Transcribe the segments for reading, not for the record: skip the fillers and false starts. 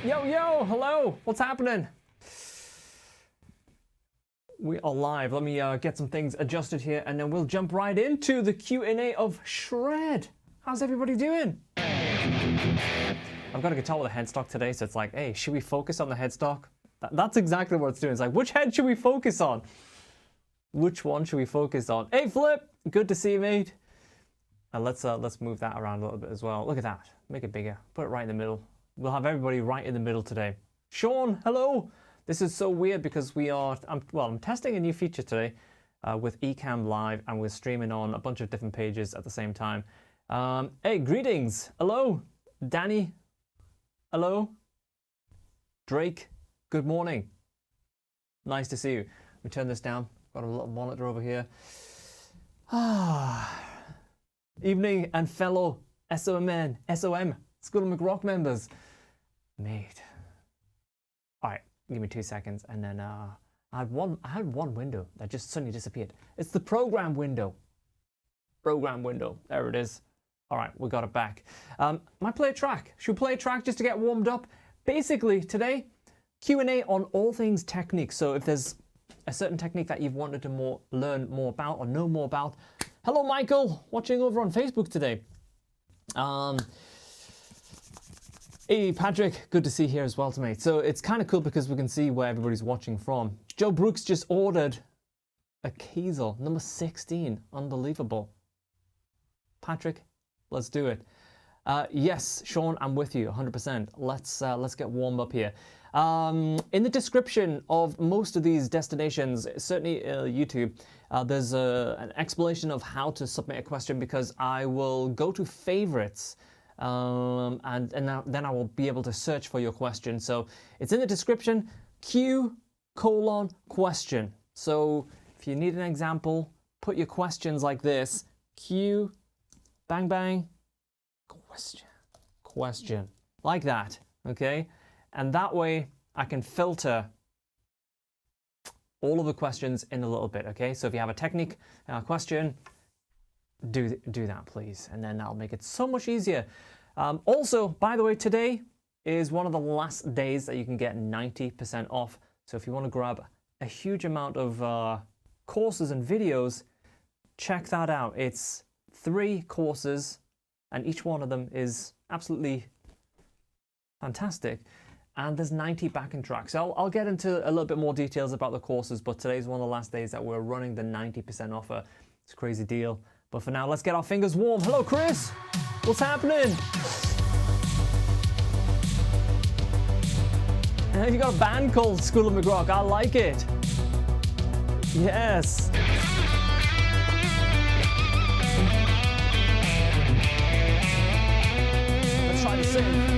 Yo, hello, what's happening? We are live. Let me get some things adjusted here and then we'll jump right into the Q&A of Shred. How's everybody doing? I've got a guitar with a headstock today, so it's like, hey, should we focus on the headstock? That's exactly what it's doing. It's like, which head should we focus on? Which one should we focus on? Hey, Flip, good to see you, mate. Let's move that around a little bit as well. Look at that. Make it bigger. Put it right in the middle. We'll have everybody right in the middle today. Sean, hello. This is so weird because I'm testing a new feature today with Ecamm Live, and we're streaming on a bunch of different pages at the same time. Hey, greetings. Hello. Danny. Hello. Drake. Good morning. Nice to see you. Let me turn this down. Got a little monitor over here. Evening and fellow SOM, School of McRock members. Mate. All right, give me 2 seconds, and then I had one window that just suddenly disappeared. It's the program window. Program window. There it is. All right, we got it back. Might play a track. Should we play a track just to get warmed up? Basically, today, Q&A on all things technique. So if there's a certain technique that you've wanted to learn more about or know more about. Hello, Michael, watching over on Facebook today. Hey, Patrick, good to see you here as well, mate. So it's kind of cool because we can see where everybody's watching from. Joe Brooks just ordered a Kiesel, number 16. Unbelievable. Patrick, let's do it. Yes, Sean, I'm with you 100%. Let's get warmed up here. In the description of most of these destinations, certainly YouTube, there's an explanation of how to submit a question, because I will go to favorites and then I will be able to search for your question. So it's in the description, Q:question. So if you need an example, put your questions like this, Q, bang, bang, question, like that, okay? And that way I can filter all of the questions in a little bit, okay? So if you have a technique question, do that, please. And then that'll make it so much easier. Also, by the way, today is one of the last days that you can get 90% off. So if you want to grab a huge amount of courses and videos, check that out. It's 3 courses, and each one of them is absolutely fantastic. And there's 90 backing tracks. So I'll get into a little bit more details about the courses, but today's one of the last days that we're running the 90% offer. It's a crazy deal. But for now, let's get our fingers warm. Hello, Chris. What's happening? You got a band called School of McRock. I like it. Yes. Let's try to sing.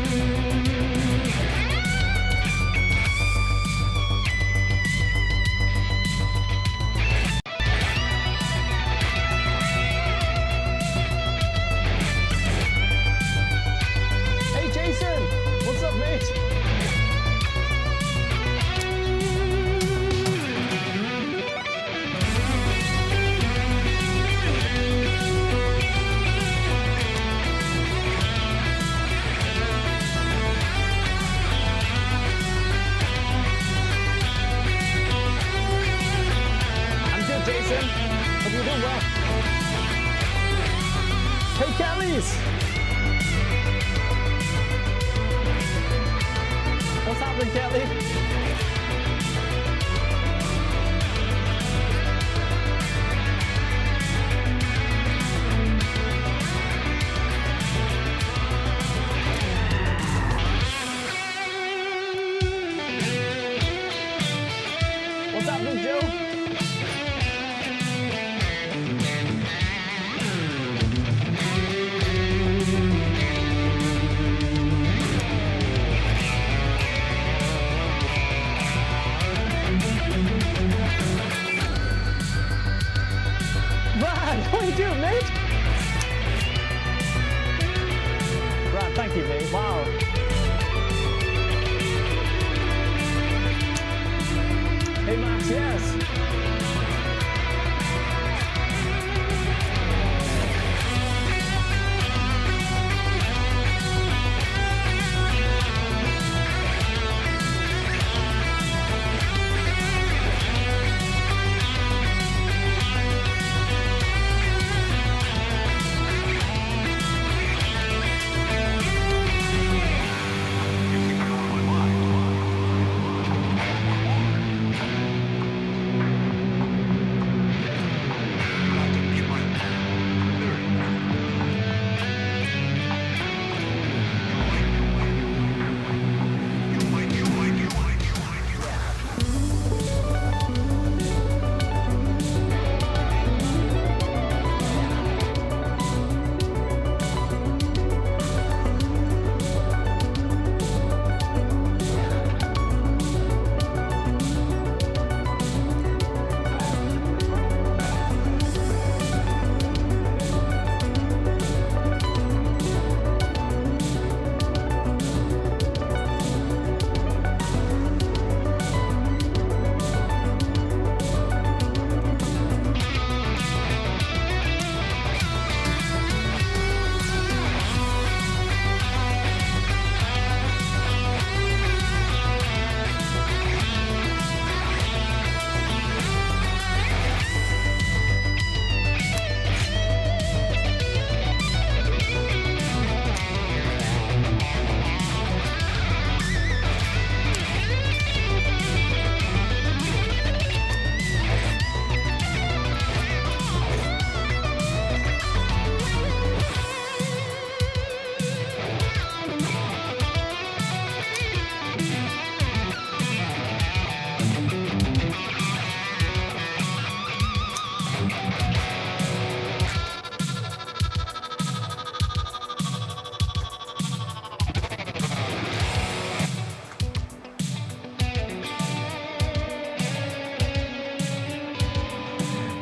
What's happening, Kelly? What's happening, Joe? How you doing, mate? Brad, thank you, mate. Wow. Hey, Max, yes.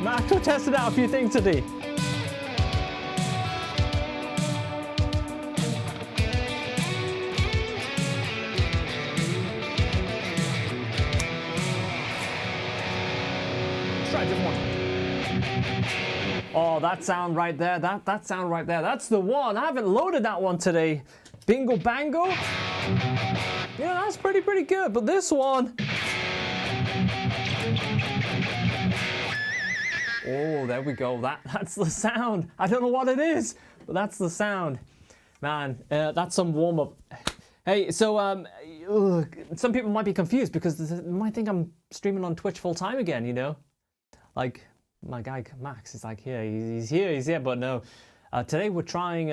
Max, we're testing out a few things today. Let's try a different one. Oh, that sound right there. That sound right there. That's the one. I haven't loaded that one today. Bingo Bango. Yeah, that's pretty good. But this one. Oh, there we go. That's the sound. I don't know what it is, but that's the sound. Man, that's some warm-up. Hey, so some people might be confused because they might think I'm streaming on Twitch full time again, you know? Like, my guy Max is like, here, he's here, but no. Today we're trying,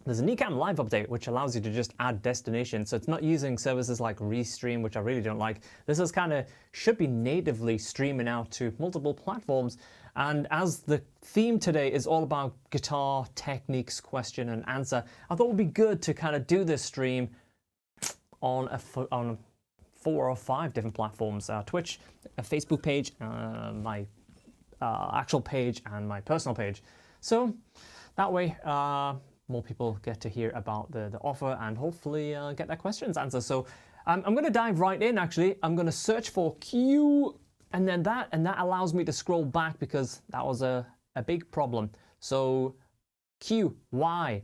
there's a Nickam Live update which allows you to just add destinations, so it's not using services like Restream, which I really don't like. This is should be natively streaming out to multiple platforms, and as the theme today is all about guitar techniques, question and answer, I thought it would be good to kind of do this stream on 4 or 5 different platforms, Twitch, a Facebook page, my actual page and my personal page. So that way more people get to hear about the offer and hopefully get their questions answered. So I'm going to dive right in actually. I'm going to search for Q and then that allows me to scroll back because that was a big problem. So Q, why?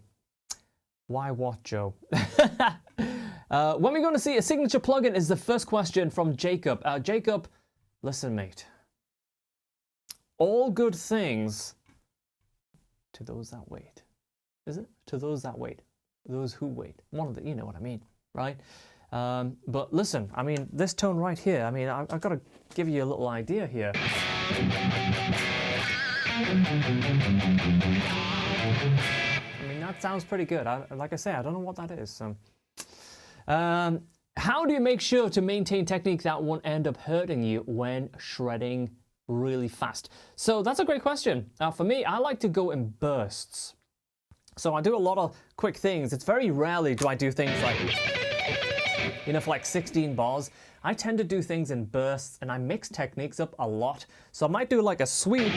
Why what, Joe? When we're going to see a signature plugin is the first question from Jacob. Jacob, listen mate. All good things to those that wait. Is it? To those that wait. Those who wait. One of the, you know what I mean, right? But listen, I mean, this tone right here, I mean, I've got to give you a little idea here. I mean, that sounds pretty good. Like I say, I don't know what that is. So. How do you make sure to maintain technique that won't end up hurting you when shredding really fast? So that's a great question. For me, I like to go in bursts. So I do a lot of quick things. It's very rarely do I do things like, you know, for like 16 bars. I tend to do things in bursts and I mix techniques up a lot. So I might do like a sweep.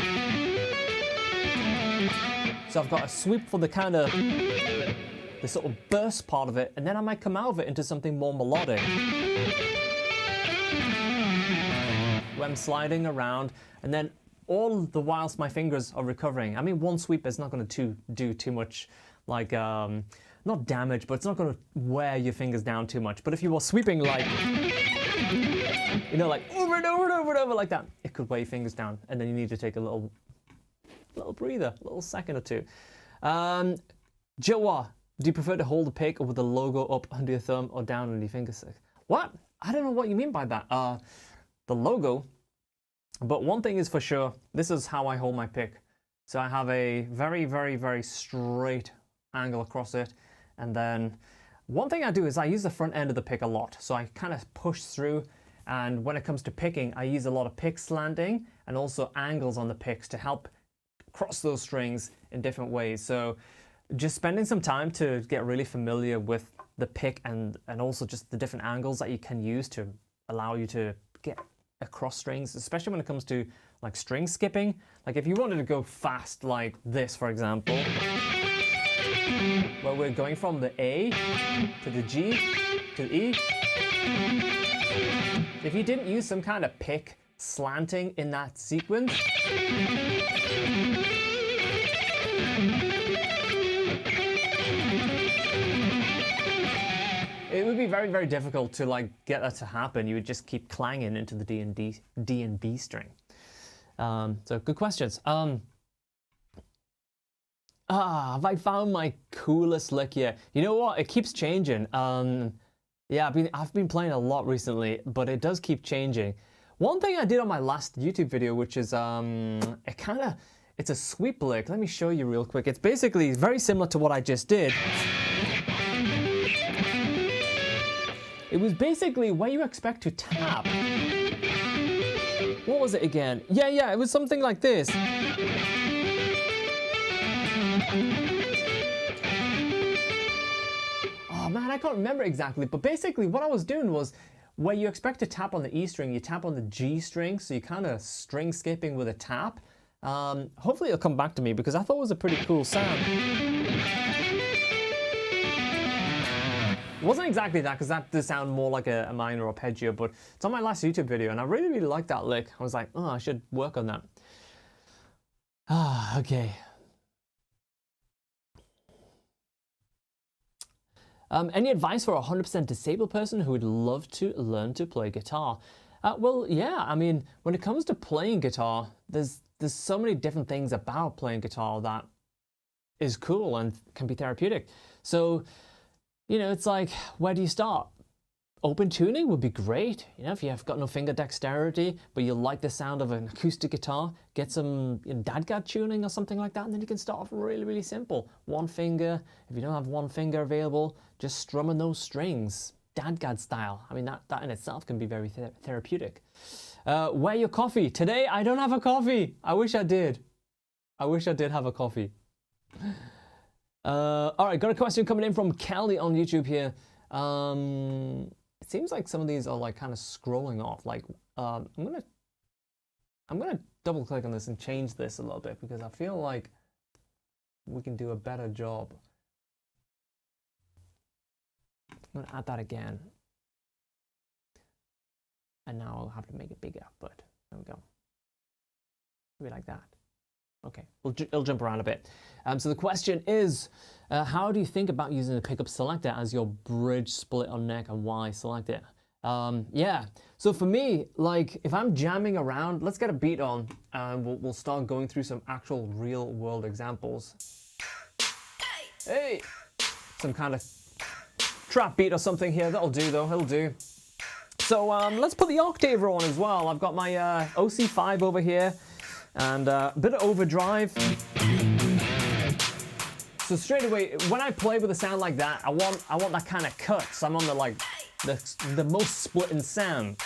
So I've got a sweep for the kind of, the sort of burst part of it, and then I might come out of it into something more melodic. When I'm sliding around, and then all the whilst my fingers are recovering. I mean, one sweep is not going to do too much, like, not damage, but it's not going to wear your fingers down too much. But if you were sweeping like, you know, like over and over and over and over like that, it could weigh your fingers down, and then you need to take a little breather, a little second or two. Joa, do you prefer to hold the pick with the logo up under your thumb or down on your fingerstick? What? I don't know what you mean by that. The logo. But one thing is for sure, this is how I hold my pick. So I have a very, very, very straight angle across it. And then one thing I do is I use the front end of the pick a lot. So I kind of push through. And when it comes to picking, I use a lot of pick slanting and also angles on the picks to help cross those strings in different ways. So just spending some time to get really familiar with the pick and also just the different angles that you can use to allow you to get across strings, especially when it comes to like string skipping. Like if you wanted to go fast like this, for example, where we're going from the A to the G to the E. If you didn't use some kind of pick slanting in that sequence, it would be very, very difficult to like get that to happen. You would just keep clanging into the D and B string. So good questions. Have I found my coolest lick yet? You know what? It keeps changing. Yeah, I've been playing a lot recently, but it does keep changing. One thing I did on my last YouTube video, which is it's a sweep lick. Let me show you real quick. It's basically very similar to what I just did. It was basically where you expect to tap. What was it again? Yeah, it was something like this. Oh man, I can't remember exactly, but basically what I was doing was where you expect to tap on the E string, you tap on the G string, so you're kind of string skipping with a tap. Hopefully it'll come back to me because I thought it was a pretty cool sound. It wasn't exactly that, because that does sound more like a minor arpeggio, but it's on my last YouTube video and I really, really liked that lick. I was like, oh, I should work on that. Okay. Any advice for a 100% disabled person who would love to learn to play guitar? Well, yeah, I mean, when it comes to playing guitar, there's so many different things about playing guitar that is cool and can be therapeutic. So, you know, it's like, where do you start? Open tuning would be great. You know, if you have got no finger dexterity, but you like the sound of an acoustic guitar, get some dadgad tuning or something like that, and then you can start off really, really simple. One finger. If you don't have one finger available, just strumming those strings, dadgad style. I mean, that in itself can be very therapeutic. Where your coffee? Today, I don't have a coffee. I wish I did. I wish I did have a coffee. All right, got a question coming in from Kelly on YouTube here. It seems like some of these are like kind of scrolling off. Like, I'm gonna double click on this and change this a little bit because I feel like we can do a better job. I'm gonna add that again, and now I'll have to make it bigger. But there we go. Maybe like that. Okay, it'll jump around a bit. So the question is, how do you think about using the pickup selector as your bridge split on neck, and why select it? Yeah, so for me, like if I'm jamming around, let's get a beat on and we'll start going through some actual real world examples. Hey, some kind of trap beat or something here. That'll do though, it'll do. So let's put the octaver on as well. I've got my OC5 over here. And a bit of overdrive. So straight away, when I play with a sound like that, I want that kind of cut. So I'm on the most splitting sound.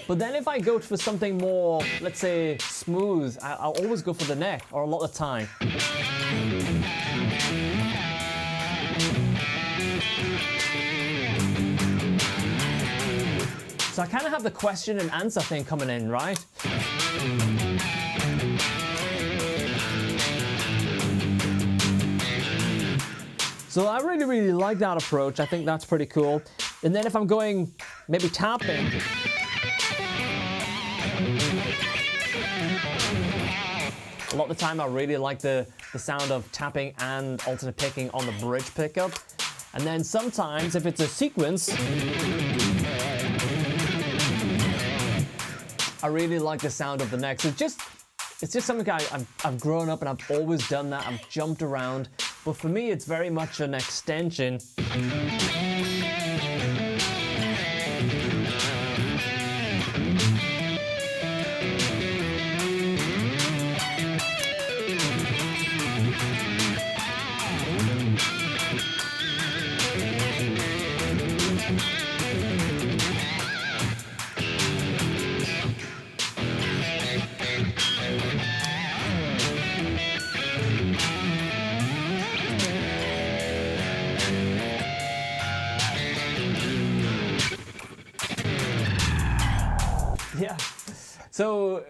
But then if I go for something more, let's say, smooth, I'll always go for the neck, or a lot of the time. So I kind of have the question and answer thing coming in, right? So I really, really like that approach. I think that's pretty cool. And then if I'm going maybe tapping, a lot of the time I really like the sound of tapping and alternate picking on the bridge pickup. And then sometimes if it's a sequence, I really like the sound of the neck. So it's just something I've grown up and I've always done that. I've jumped around, but for me, it's very much an extension. Yeah, so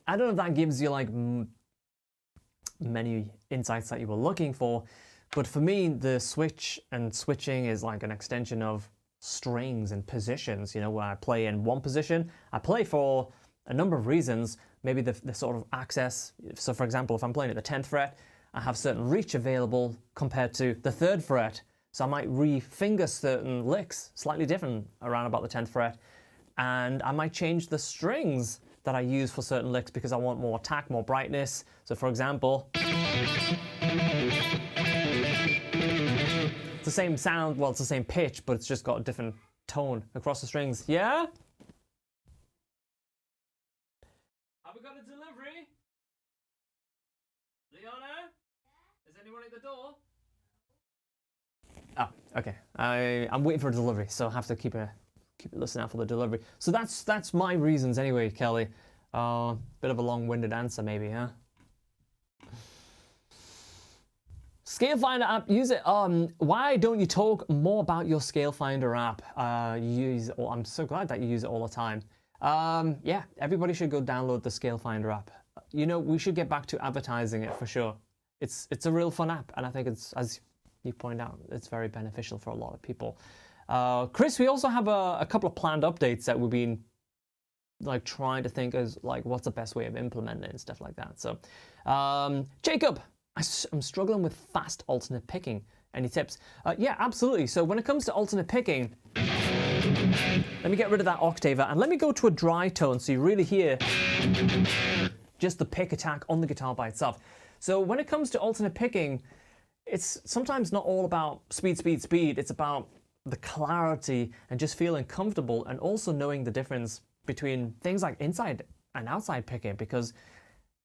I don't know if that gives you like many insights that you were looking for, but for me, the switch and switching is like an extension of strings and positions. You know, when I play in one position, I play for a number of reasons. Maybe the sort of access. So for example, if I'm playing at the 10th fret, I have certain reach available compared to the 3rd fret. So I might re-finger certain licks slightly different around about the 10th fret. And I might change the strings that I use for certain licks because I want more attack, more brightness. So for example, it's the same sound, well, it's the same pitch, but it's just got a different tone across the strings. Yeah? Have we got a delivery? Leona? Is anyone at the door? Oh, okay. I'm waiting for a delivery, so I have to keep it listening out for the delivery. So that's my reasons anyway, Kelly. Bit of a long-winded answer maybe, huh? Scale Finder app, use it. Why don't you talk more about your Scale Finder app? You use it all. I'm so glad that you use it all the time. Yeah, everybody should go download the Scale Finder app. You know, we should get back to advertising it for sure. It's a real fun app, and I think it's, as you point out, it's very beneficial for a lot of people. Chris, we also have a couple of planned updates that we've been like trying to think as like what's the best way of implementing it and stuff like that. So, Jacob, I'm struggling with fast alternate picking. Any tips? Yeah, absolutely. So when it comes to alternate picking, let me get rid of that octaver and let me go to a dry tone so you really hear just the pick attack on the guitar by itself. So when it comes to alternate picking, it's sometimes not all about speed, speed, speed. It's about the clarity and just feeling comfortable and also knowing the difference between things like inside and outside picking, because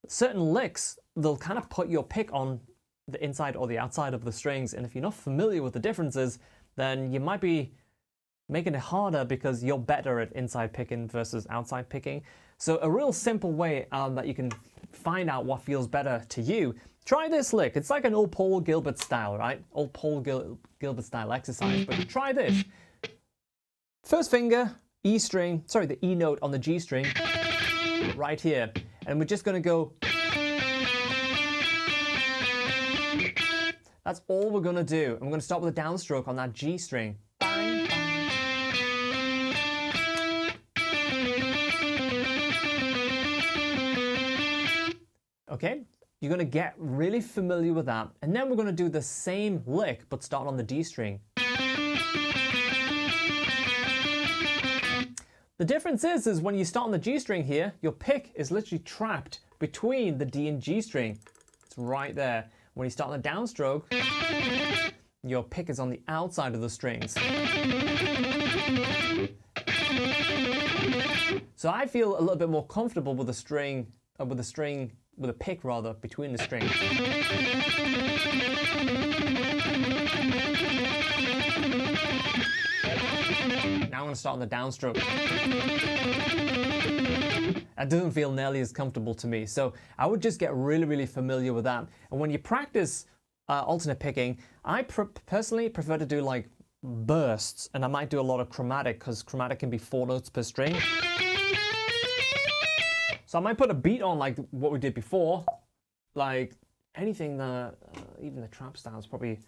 certain licks, they'll kind of put your pick on the inside or the outside of the strings, and if you're not familiar with the differences, then you might be making it harder because you're better at inside picking versus outside picking. So a real simple way that you can find out what feels better to you, try this lick. It's like an old Paul Gilbert style, right? Old Paul Gilbert style exercise, but try this. First finger, E string, sorry, the E note on the G string, right here. And we're just gonna go. That's all we're gonna do. And we're gonna start with a downstroke on that G string. Bang, bang. Okay, you're gonna get really familiar with that. And then we're gonna do the same lick, but start on the D string. The difference is when you start on the G string here, your pick is literally trapped between the D and G string. It's right there. When you start on the downstroke, your pick is on the outside of the strings. So I feel a little bit more comfortable with a pick rather, between the strings. Now I'm going to start on the downstroke. That doesn't feel nearly as comfortable to me. So I would just get really, really familiar with that. And when you practice alternate picking, I personally prefer to do like bursts, and I might do a lot of chromatic because chromatic can be 4 notes per string. So I might put a beat on like what we did before, like anything that, even the trap style is probably.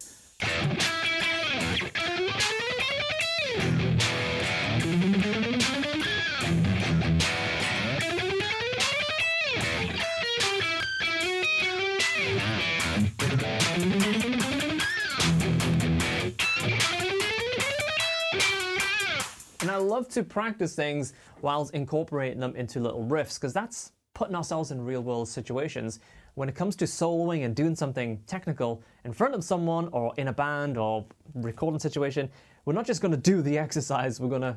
And I love to practice things whilst incorporating them into little riffs, because that's putting ourselves in real world situations. When it comes to soloing and doing something technical in front of someone or in a band or recording situation, we're not just going to do the exercise, we're going to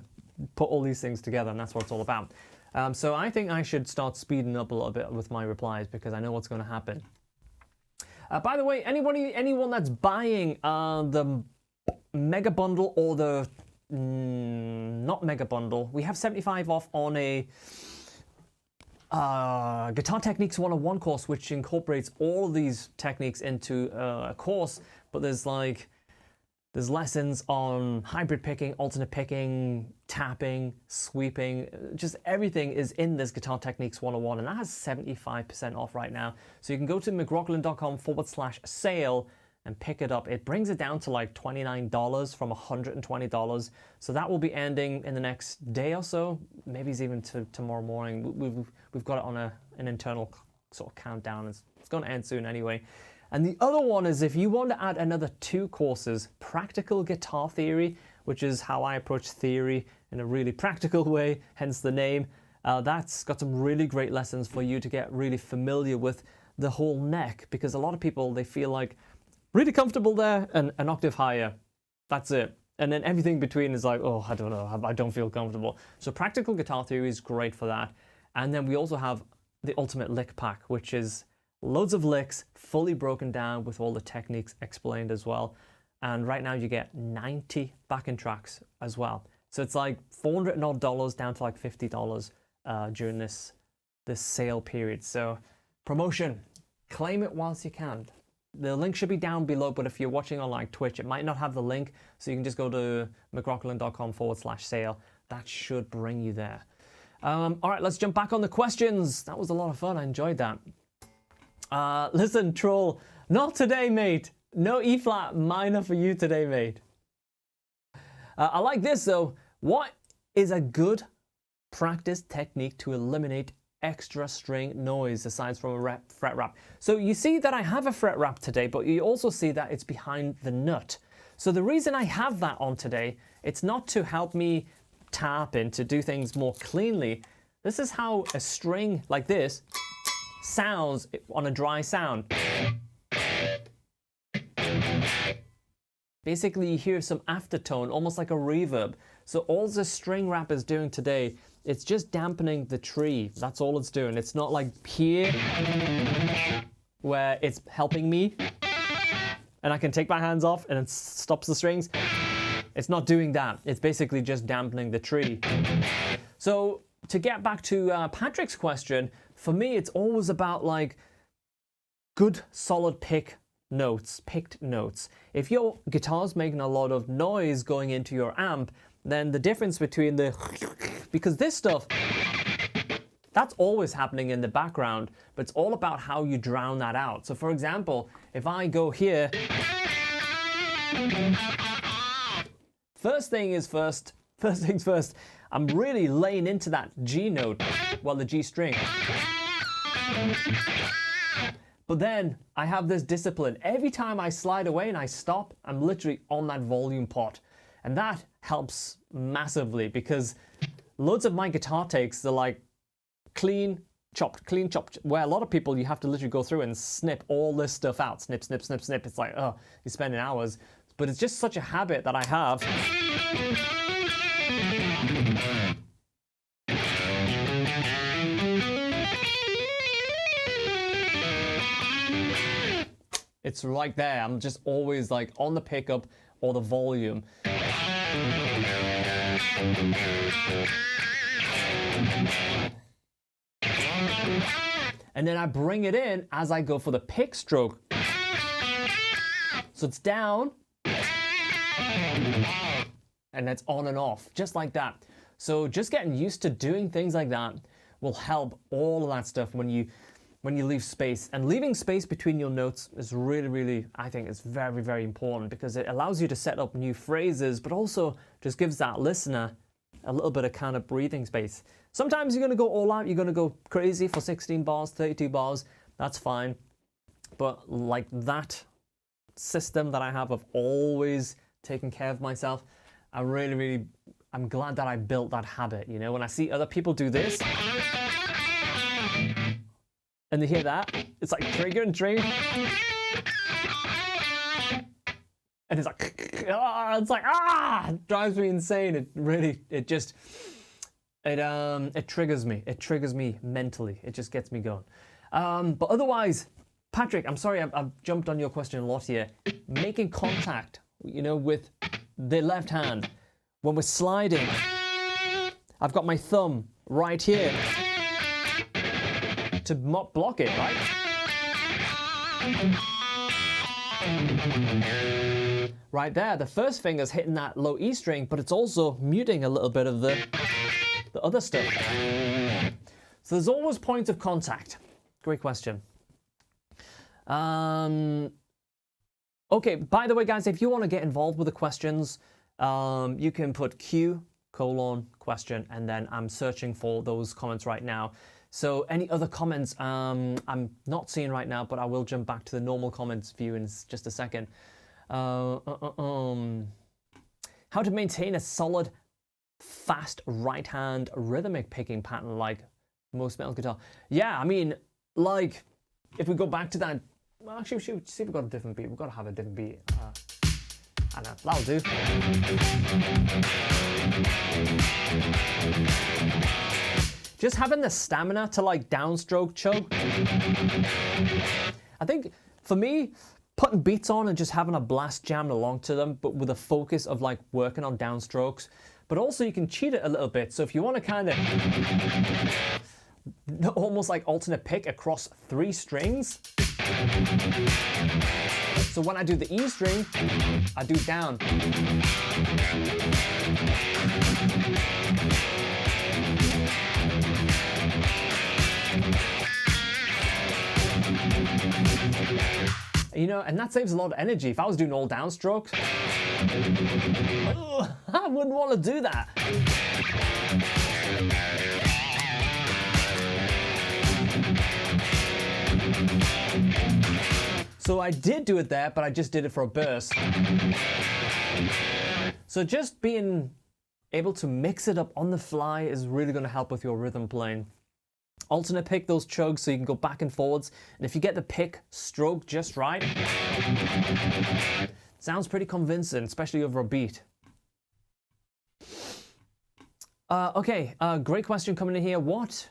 put all these things together, and that's what it's all about. So I think I should start speeding up a little bit with my replies because I know what's going to happen. By the way, anyone that's buying the mega bundle or the not mega bundle, we have 75 off on a Guitar Techniques 101 course, which incorporates all of these techniques into a course, but there's lessons on hybrid picking, alternate picking, tapping, sweeping, just everything is in this Guitar Techniques 101, and that has 75% off right now. So you can go to McRocklin.com/sale and pick it up. It brings it down to like $29 from $120. So that will be ending in the next day or so, maybe it's even tomorrow morning. We've got it on an internal sort of countdown. It's going to end soon anyway. And the other one is if you want to add another 2 courses, Practical Guitar Theory, which is how I approach theory in a really practical way, hence the name. That's got some really great lessons for you to get really familiar with the whole neck, because a lot of people, they feel like really comfortable there and an octave higher. That's it. And then everything between is like, oh, I don't know, I don't feel comfortable. So Practical Guitar Theory is great for that. And then we also have the Ultimate Lick Pack, which is loads of licks, fully broken down with all the techniques explained as well. And right now you get 90 backing tracks as well. So it's like $400 and odd down to like $50 during this sale period. So promotion, claim it whilst you can. The link should be down below, but if you're watching on like Twitch, it might not have the link, so you can just go to McRocklin.com/sale. That should bring you there. All right, let's jump back on the questions. That was a lot of fun. I enjoyed that. Listen, Troll, not today, mate. No E-flat minor for you today, mate. I like this, though. What is a good practice technique to eliminate extra string noise aside from a fret wrap? So you see that I have a fret wrap today, but you also see that it's behind the nut. So the reason I have that on today, it's not to help me tap in to do things more cleanly. This is how a string like this sounds on a dry sound. Basically, you hear some aftertone, almost like a reverb. So all the string wrap is doing today, it's just dampening the tree. That's all it's doing. It's not like here, where it's helping me, and I can take my hands off and it stops the strings. It's not doing that. It's basically just dampening the tree. So to get back to Patrick's question, for me, it's always about like good, solid picked notes. If your guitar's making a lot of noise going into your amp, then the difference between because this stuff, that's always happening in the background, but it's all about how you drown that out. So for example, if I go here, first things first, I'm really laying into that G note, well, the G string. But then I have this discipline. Every time I slide away and I stop, I'm literally on that volume pot. And that helps massively because loads of my guitar takes are like clean chopped, where a lot of people, you have to literally go through and snip all this stuff out. Snip. It's like, oh, you're spending hours. But it's just such a habit that I have. It's right there. I'm just always like on the pickup or the volume. And then I bring it in as I go for the pick stroke. So it's down. And it's on and off, just like that. So just getting used to doing things like that will help all of that stuff when you leave space. And leaving space between your notes is really, I think it's very, very important because it allows you to set up new phrases, but also just gives that listener a little bit of kind of breathing space. Sometimes you're going to go all out, you're going to go crazy for 16 bars, 32 bars, that's fine. But like that system that I have of always taking care of myself, I'm glad that I built that habit. You know, when I see other people do this, and they hear that, it's like trigger and string. And it's like, it drives me insane. It triggers me. It triggers me mentally. It just gets me going. But otherwise, Patrick, I'm sorry, I've jumped on your question a lot here. Making contact, you know, with the left hand. When we're sliding, I've got my thumb right here to block it, right? Right there, the first finger's hitting that low E string, but it's also muting a little bit of the other stuff. So there's always points of contact. Great question. Okay, by the way, guys, if you want to get involved with the questions, you can put Q:question, and then I'm searching for those comments right now. So any other comments I'm not seeing right now, but I will jump back to the normal comments view in just a second. How to maintain a solid, fast right-hand rhythmic picking pattern like most metal guitar. Yeah, I mean, like, if we go back to that, well, actually, see if we've got a different beat. We've got to have a different beat. I know, that'll do. Just having the stamina to like downstroke choke. I think for me, putting beats on and just having a blast jamming along to them, but with a focus of like working on downstrokes. But also you can cheat it a little bit. So if you want to kind of almost like alternate pick across 3 strings. So when I do the E string, I do down. You know, and that saves a lot of energy. If I was doing all downstrokes, I wouldn't want to do that. So I did do it there, but I just did it for a burst. So just being able to mix it up on the fly is really going to help with your rhythm playing. Alternate pick those chugs so you can go back and forwards. And if you get the pick stroke just right, sounds pretty convincing, especially over a beat. Okay, great question coming in here. What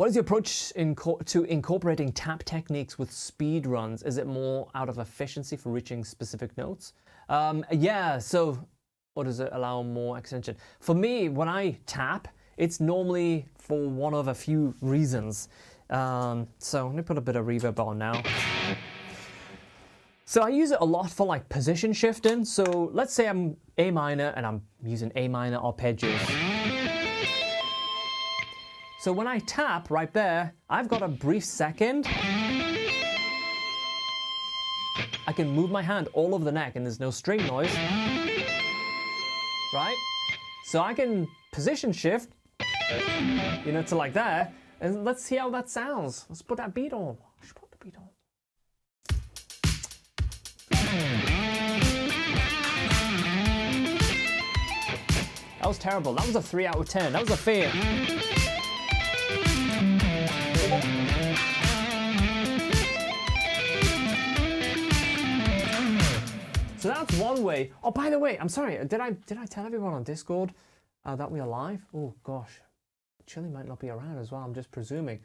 is your approach to incorporating tap techniques with speed runs? Is it more out of efficiency for reaching specific notes? Yeah, so, or does it allow more extension? For me, when I tap, it's normally for one of a few reasons. So let me put a bit of reverb on now. So I use it a lot for like position shifting. So let's say I'm A minor and I'm using A minor arpeggios. So when I tap right there, I've got a brief second. I can move my hand all over the neck and there's no string noise. Right? So I can position shift, you know, to like that. And let's see how that sounds. Let's put that beat on. Let's put the beat on. That was terrible. That was a 3 out of 10. That was a fail. So that's one way. Oh, by the way, I'm sorry. Did I tell everyone on Discord that we are live? Oh gosh, Chili might not be around as well. I'm just presuming.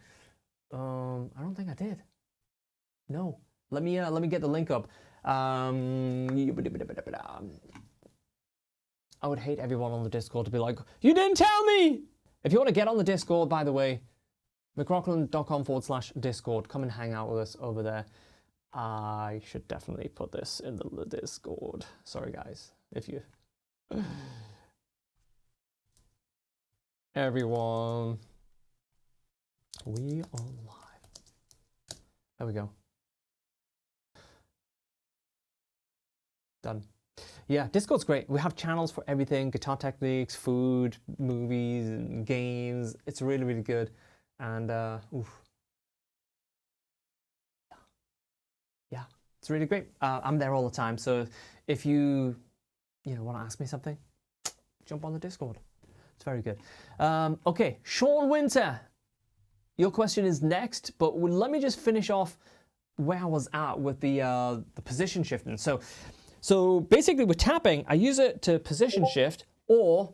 I don't think I did. No. Let me get the link up. I would hate everyone on the Discord to be like, you didn't tell me! If you want to get on the Discord, by the way, McRocklin.com/Discord. Come and hang out with us over there. I should definitely put this in the Discord. Sorry, guys. If you... Everyone. We are live. There we go. Done. Yeah, Discord's great. We have channels for everything, guitar techniques, food, movies, and games. It's really, really good. And, yeah, it's really great. I'm there all the time. So if you want to ask me something, jump on the Discord. It's very good. Okay, Sean Winter. Your question is next, but let me just finish off where I was at with the position shifting. So basically with tapping, I use it to position shift, or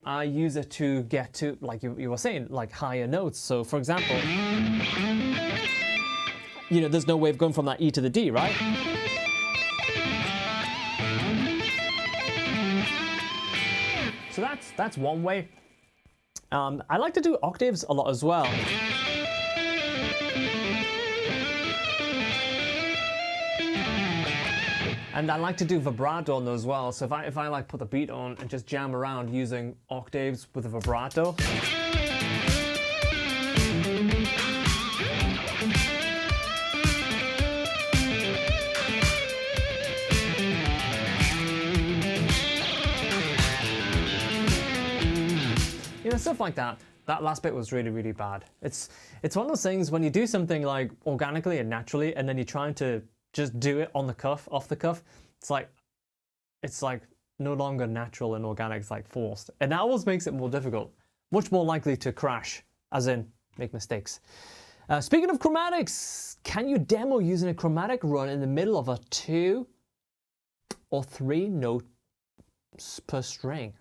I use it to get to, like you were saying, like higher notes. So for example, there's no way of going from that E to the D, right? So that's one way. I like to do octaves a lot as well. And I like to do vibrato on those as well. So if I like put the beat on and just jam around using octaves with a vibrato. Stuff like that. That last bit was really, really bad. It's one of those things when you do something like organically and naturally, and then you're trying to just do it on the cuff, off the cuff. It's like no longer natural and organic. It's like forced, and that always makes it more difficult. Much more likely to crash, as in make mistakes. Speaking of chromatics, can you demo using a chromatic run in the middle of a 2 or 3 notes per string?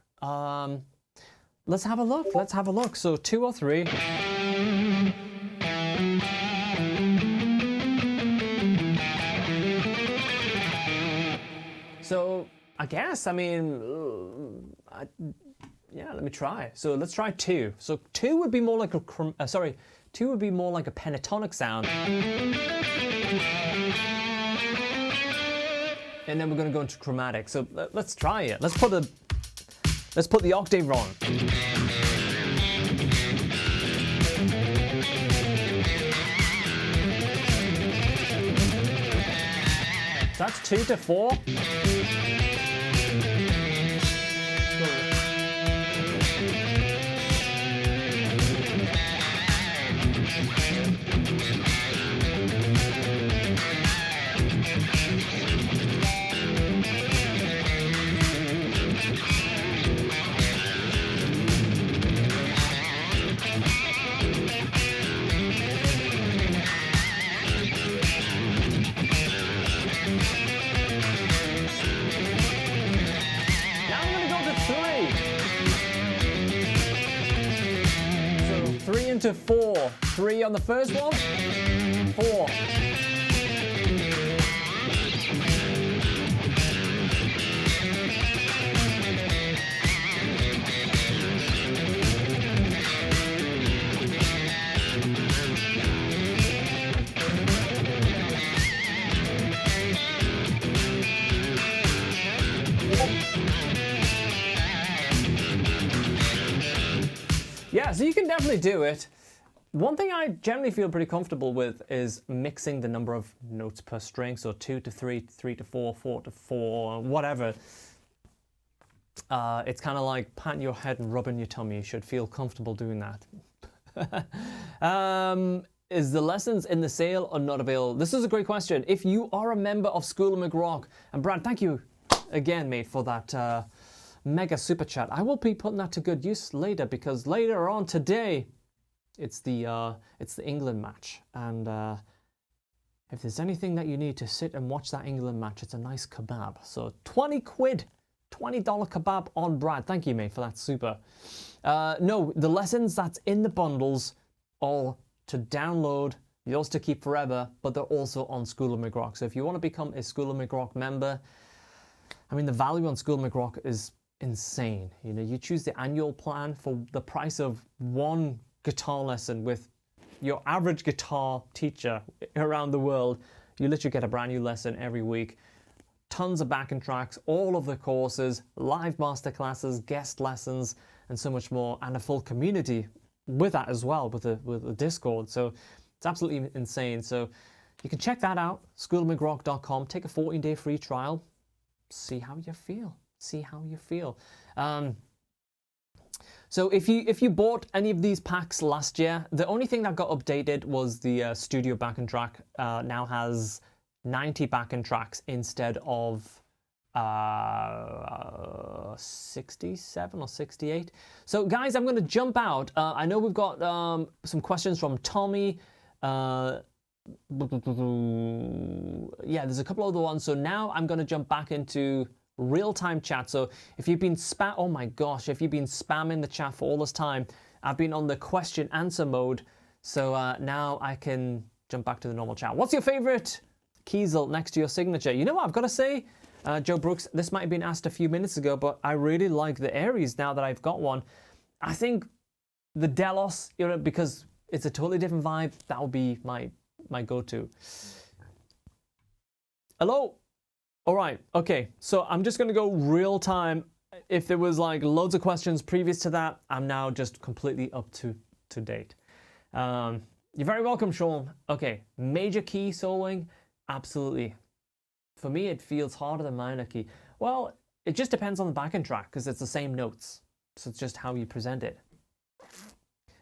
Let's have a look. Let's have a look. So 2 or 3. So I guess, yeah, let me try. So let's try 2. So 2 would be more like a, 2 would be more like a pentatonic sound. And then we're going to go into chromatic. So let's try it. Let's put the octave on. That's 2 to 4. Now I'm going to go to 3. So 3 into 4. 3 on the first one. 4. Yeah, so you can definitely do it. One thing I generally feel pretty comfortable with is mixing the number of notes per string. So 2 to 3, 3 to 4, 4 to 4, whatever. It's kind of like patting your head and rubbing your tummy. You should feel comfortable doing that. Is the lessons in the sale or not available? This is a great question. If you are a member of School of McRock, and Brad, thank you again, mate, for that mega super chat. I will be putting that to good use later, because later on today it's the England match, and if there's anything that you need to sit and watch that England match, it's a nice kebab. So 20 quid, $20 kebab on Brad. Thank you, mate, for that super. No, the lessons that's in the bundles, all to download, yours to keep forever, but they're also on School of McRock. So if you want to become a School of McRock member, I mean, the value on School of McRock is insane. You know, you choose the annual plan for the price of one guitar lesson with your average guitar teacher around the world. You literally get a brand new lesson every week. Tons of backing tracks, all of the courses, live masterclasses, guest lessons, and so much more, and a full community with that as well, with the Discord. So it's absolutely insane. So you can check that out, schoolofmcrock.com. Take a 14-day free trial. See how you feel. See how you feel. So if you bought any of these packs last year, the only thing that got updated was the studio backing track. Now has 90 backing tracks instead of 67 or 68. So guys, I'm going to jump out. I know we've got some questions from Tommy. Yeah, there's a couple other ones. So now I'm going to jump back into real-time chat. So if you've been oh my gosh, if you've been spamming the chat for all this time, I've been on the question answer mode. So now I can jump back to the normal chat. What's your favorite Kiesel next to your signature? You know what I've got to say, Joe Brooks, this might have been asked a few minutes ago, but I really like the Aries now that I've got one. I think the Delos, you know, because it's a totally different vibe, that will be my go-to. Hello? All right, okay, so I'm just gonna go real time. If there was like loads of questions previous to that, I'm now just completely up to date. You're very welcome, Sean. Okay, major key soloing, absolutely. For me, it feels harder than minor key. Well, it just depends on the backing track because it's the same notes. So it's just how you present it.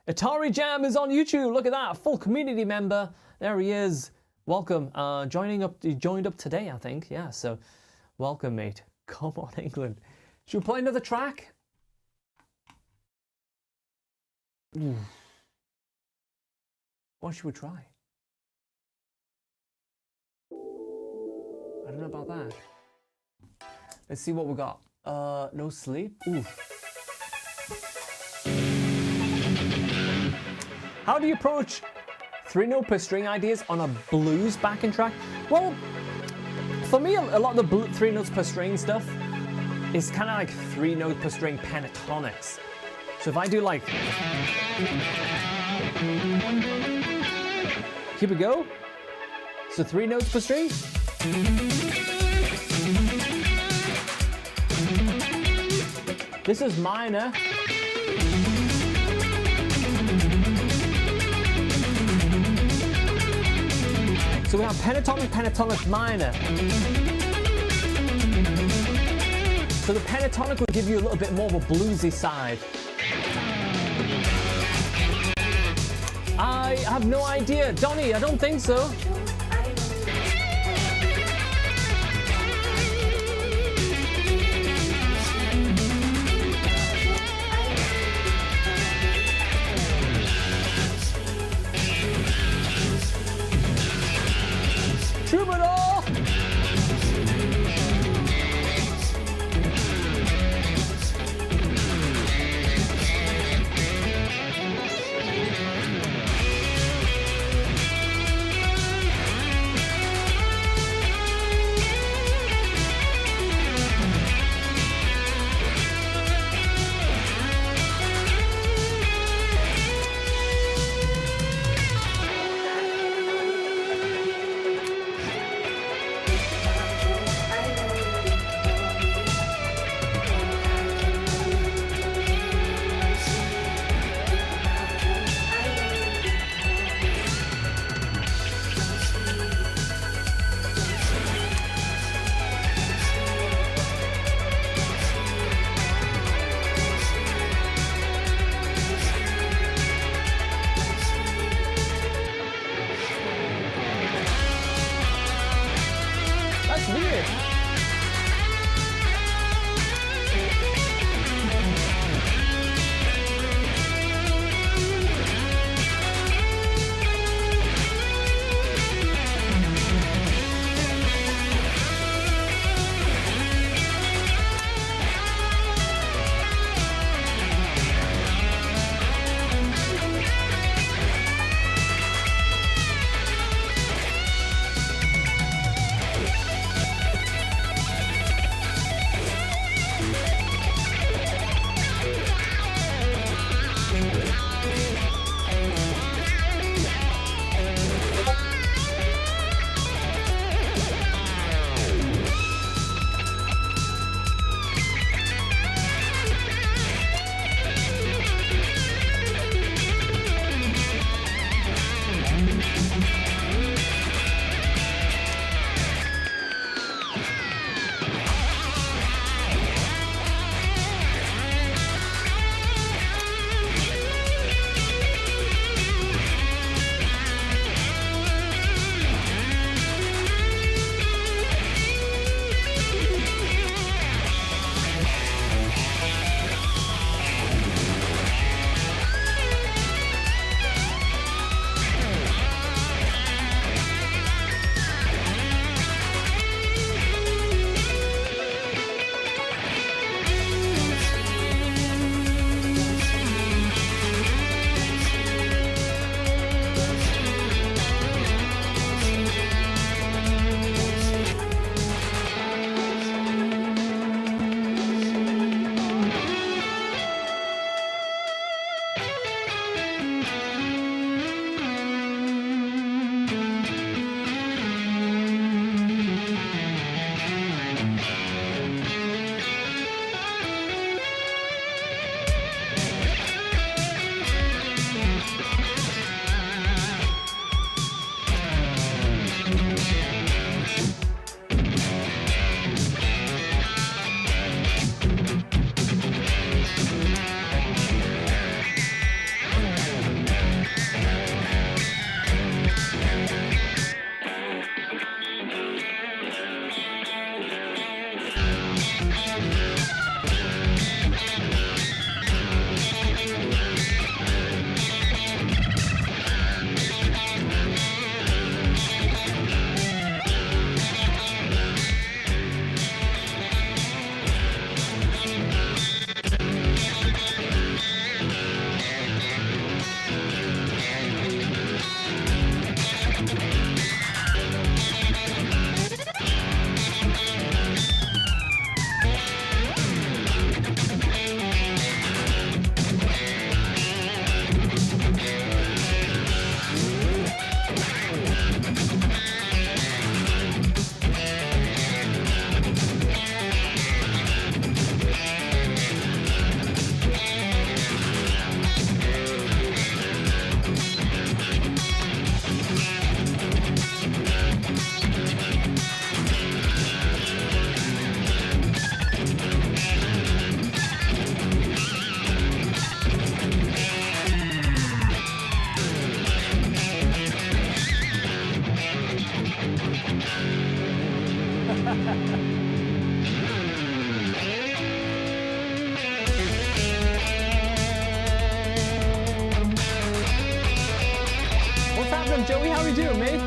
Atari Jam is on YouTube. Look at that, a full community member. There he is. Welcome. He joined up today, I think. Yeah, so welcome, mate. Come on, England. Should we play another track? Ooh. What should we try? I don't know about that. Let's see what we got. No Sleep. Ooh. How do you approach 3-note per string ideas on a blues backing track? Well, for me, a lot of the 3 notes per string stuff is kind of like 3-note per string pentatonics. So if I do like... Here we go. So 3 notes per string. This is minor. So we have pentatonic, pentatonic, minor. So the pentatonic will give you a little bit more of a bluesy side. I have no idea. Donnie, I don't think so. Troubadour! Welcome, Joey. How are you doing, mate?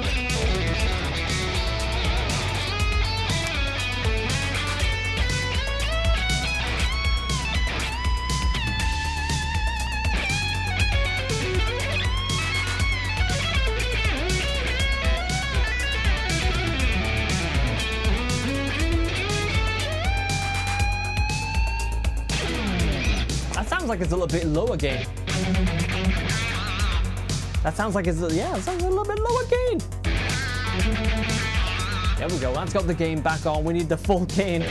That sounds like it's a little bit lower gain. That sounds like it's, yeah, it sounds a little bit lower gain. There we go, that's got the gain back on. We need the full gain.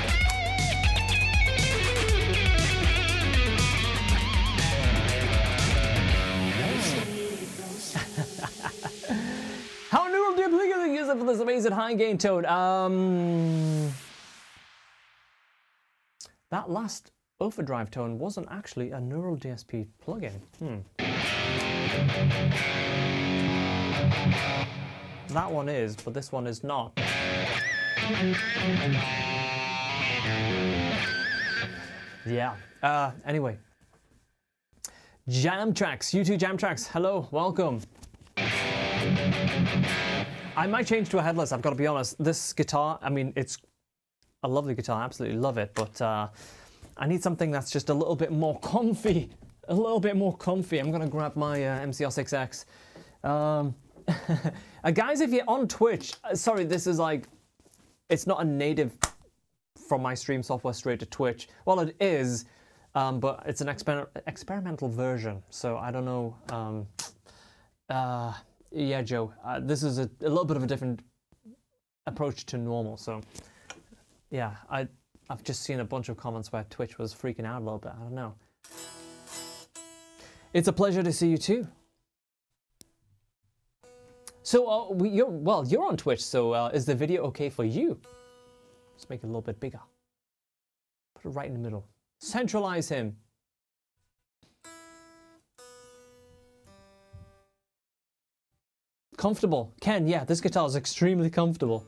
How neural duplicate use it for this amazing high gain tone? That last overdrive tone wasn't actually a neural DSP plugin. That one is, but this one is not. Yeah. Anyway. Jam Tracks, you two Jam Tracks, hello, welcome. I might change to a headless, I've got to be honest. This guitar, I mean, it's a lovely guitar, I absolutely love it, but I need something that's just a little bit more comfy. A little bit more comfy. I'm gonna grab my MCR6X. Guys, if you're on Twitch, sorry, this is like, it's not a native from my stream software straight to Twitch. Well, it is, but it's an experimental version. So I don't know. Yeah, Joe, this is a little bit of a different approach to normal. So yeah, I've just seen a bunch of comments where Twitch was freaking out a little bit. I don't know. It's a pleasure to see you too. So you're on Twitch. So is the video okay for you? Let's make it a little bit bigger. Put it right in the middle. Centralize him. Comfortable. Ken, yeah, this guitar is extremely comfortable.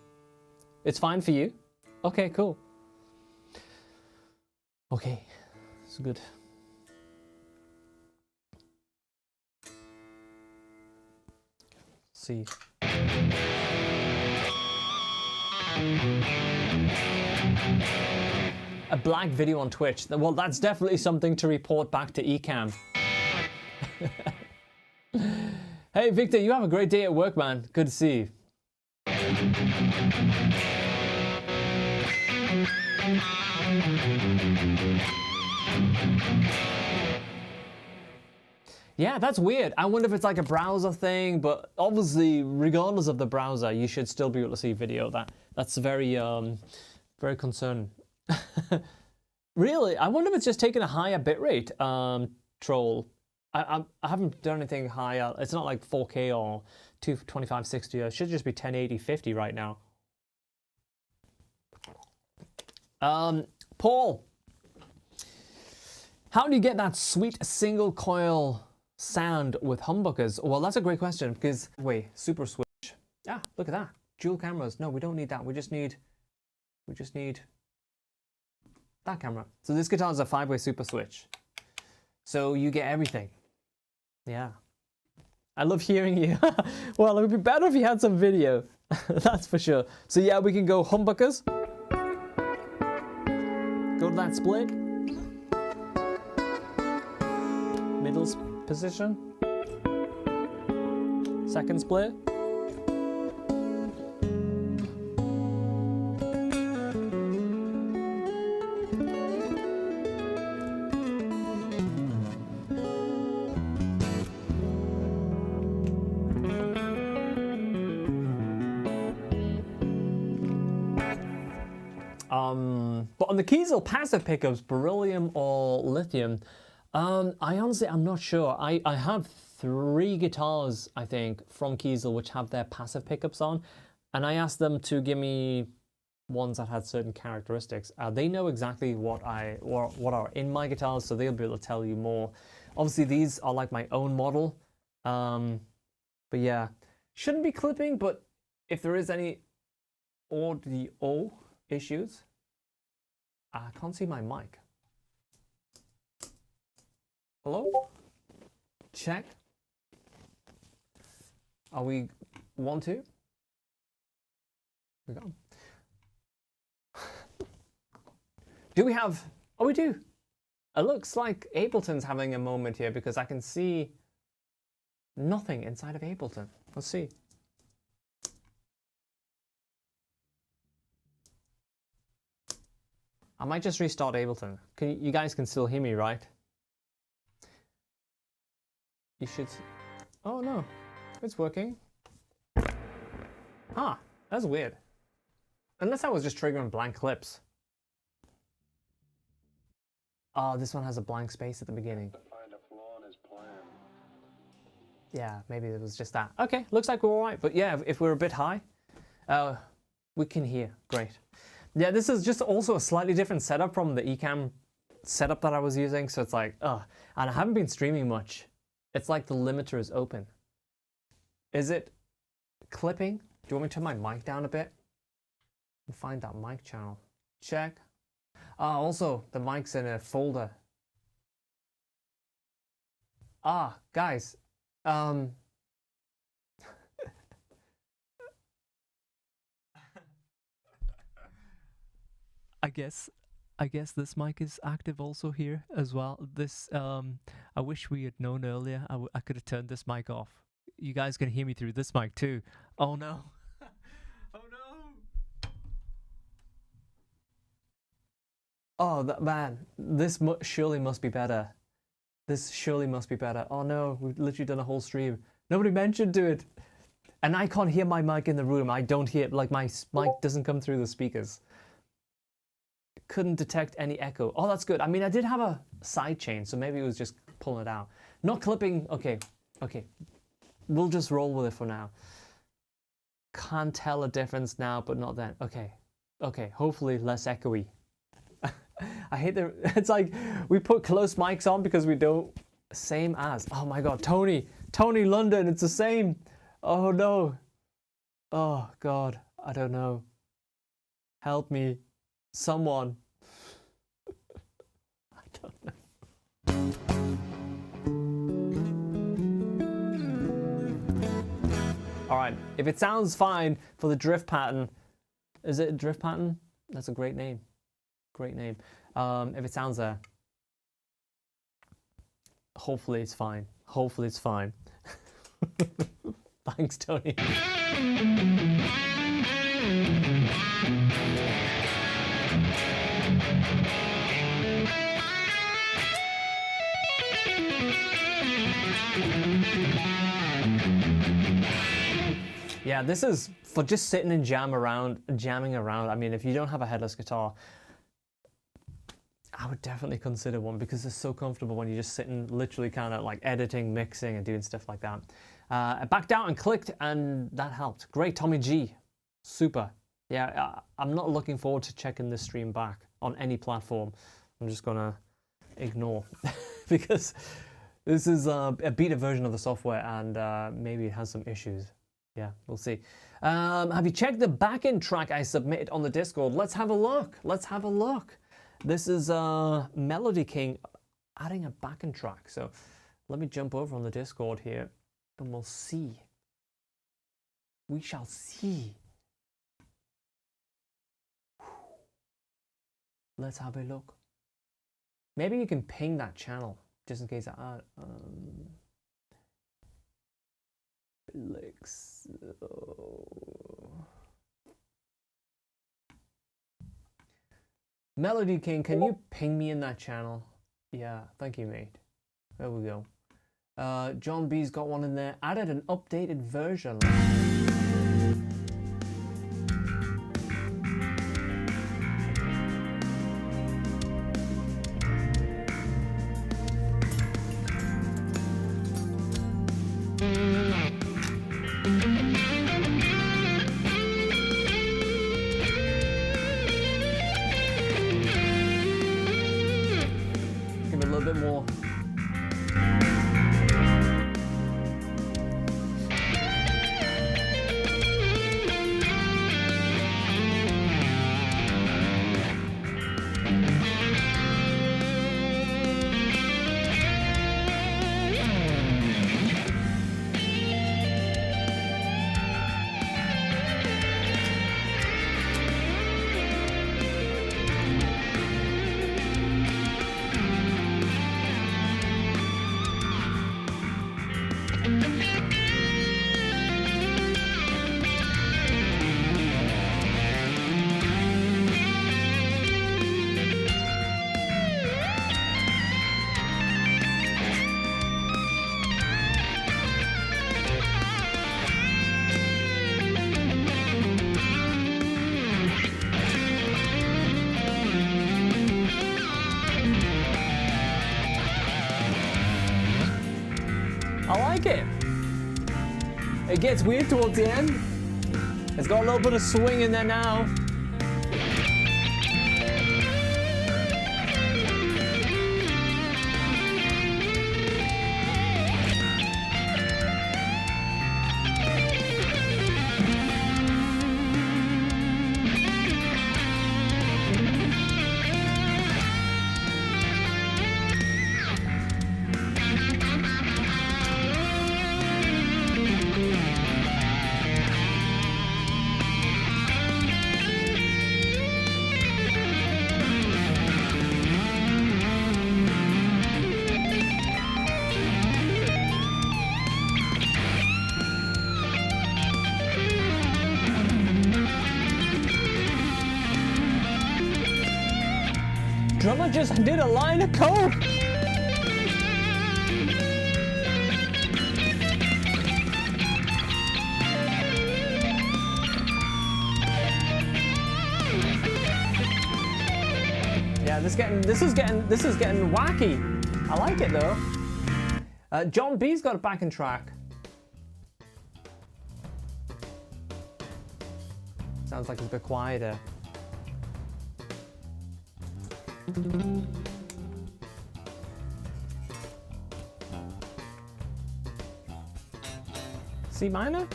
It's fine for you? Okay, cool. Okay, it's good. See. A black video on Twitch. Well, that's definitely something to report back to Ecamm. Hey, Victor, you have a great day at work, man. Good to see you. Yeah, that's weird. I wonder if it's like a browser thing, but obviously, regardless of the browser, you should still be able to see video. That's very, very concerning. Really, I wonder if it's just taking a higher bitrate. Troll. I haven't done anything higher. It's not like 4K or 22560. It should just be 1080/50 right now. Paul, how do you get that sweet single coil sound with humbuckers? Well, that's a great question because wait, super switch. Ah, look at that. Dual cameras. No, we don't need that. We just need that camera. So this guitar is a 5-way super switch. So you get everything. Yeah. I love hearing you. Well, it would be better if you had some video. That's for sure. So yeah, we can go humbuckers. Go to that split. Middle position. Second split. But on the Kiesel passive pickups, beryllium or lithium, I'm not sure. I have 3 guitars, I think, from Kiesel which have their passive pickups on, and I asked them to give me ones that had certain characteristics. They know exactly what are in my guitars, so they'll be able to tell you more. Obviously, these are like my own model, but yeah, shouldn't be clipping. But if there is any audio issues, I can't see my mic. Hello? Check. Are we 1, 2. We go. Do we have? Oh, we do. It looks like Ableton's having a moment here because I can see nothing inside of Ableton. Let's see. I might just restart Ableton. You guys can still hear me, right? You should. Oh no, it's working. Ah, that's weird. Unless I was just triggering blank clips. Oh, this one has a blank space at the beginning. Find a flaw in his plan. Yeah, maybe it was just that. Okay, looks like we're all right. But yeah, if we're a bit high, we can hear. Great. Yeah, this is just also a slightly different setup from the Ecamm setup that I was using. So it's like, and I haven't been streaming much. It's like the limiter is open. Is it clipping? Do you want me to turn my mic down a bit? And find that mic channel. Check. Also, the mic's in a folder. Guys. I guess this mic is active also here as well. This I wish we had known earlier. I could have turned this mic off. You guys can hear me through this mic too. Oh no. Oh no. Oh, man, this surely must be better. This surely must be better. Oh no, we've literally done a whole stream. Nobody mentioned to it. And I can't hear my mic in the room. I don't hear it, like my mic doesn't come through the speakers. Couldn't detect any echo. Oh, that's good. I mean, I did have a side chain, so maybe it was just pulling it out. Not clipping. Okay. We'll just roll with it for now. Can't tell a difference now, but not then. Okay, hopefully less echoey. I hate it's like we put close mics on because we don't, same as, oh my God, Tony London, it's the same. Oh no. Oh God, I don't know. Help me, someone. I don't know. All right, if it sounds fine for the drift pattern, is it a drift pattern? That's a great name. Great name. If it sounds there, hopefully it's fine. Hopefully it's fine. Thanks, Tony. Yeah, this is for just sitting and jamming around. I mean, if you don't have a headless guitar, I would definitely consider one because it's so comfortable when you're just sitting, literally kind of like editing, mixing, and doing stuff like that. I backed out and clicked, and that helped. Great, Tommy G. Super. Yeah, I'm not looking forward to checking this stream back on any platform. I'm just gonna ignore because this is a beta version of the software, and maybe it has some issues. Yeah, we'll see. Have you checked the backend track I submitted on the Discord? Let's have a look. Let's have a look. This is Melody King adding a backend track. So let me jump over on the Discord here and we'll see. We shall see. Let's have a look. Maybe you can ping that channel just in case I Melody King, can you ping me in that channel? Yeah, thank you, mate. There we go. John B's got one in there. Added an updated version. More. I like it. It gets weird towards the end. It's got a little bit of swing in there now. Drummer just did a line of code. Yeah, this is getting wacky. I like it though. John B's got a backing track. Sounds like it's a bit quieter. C minor?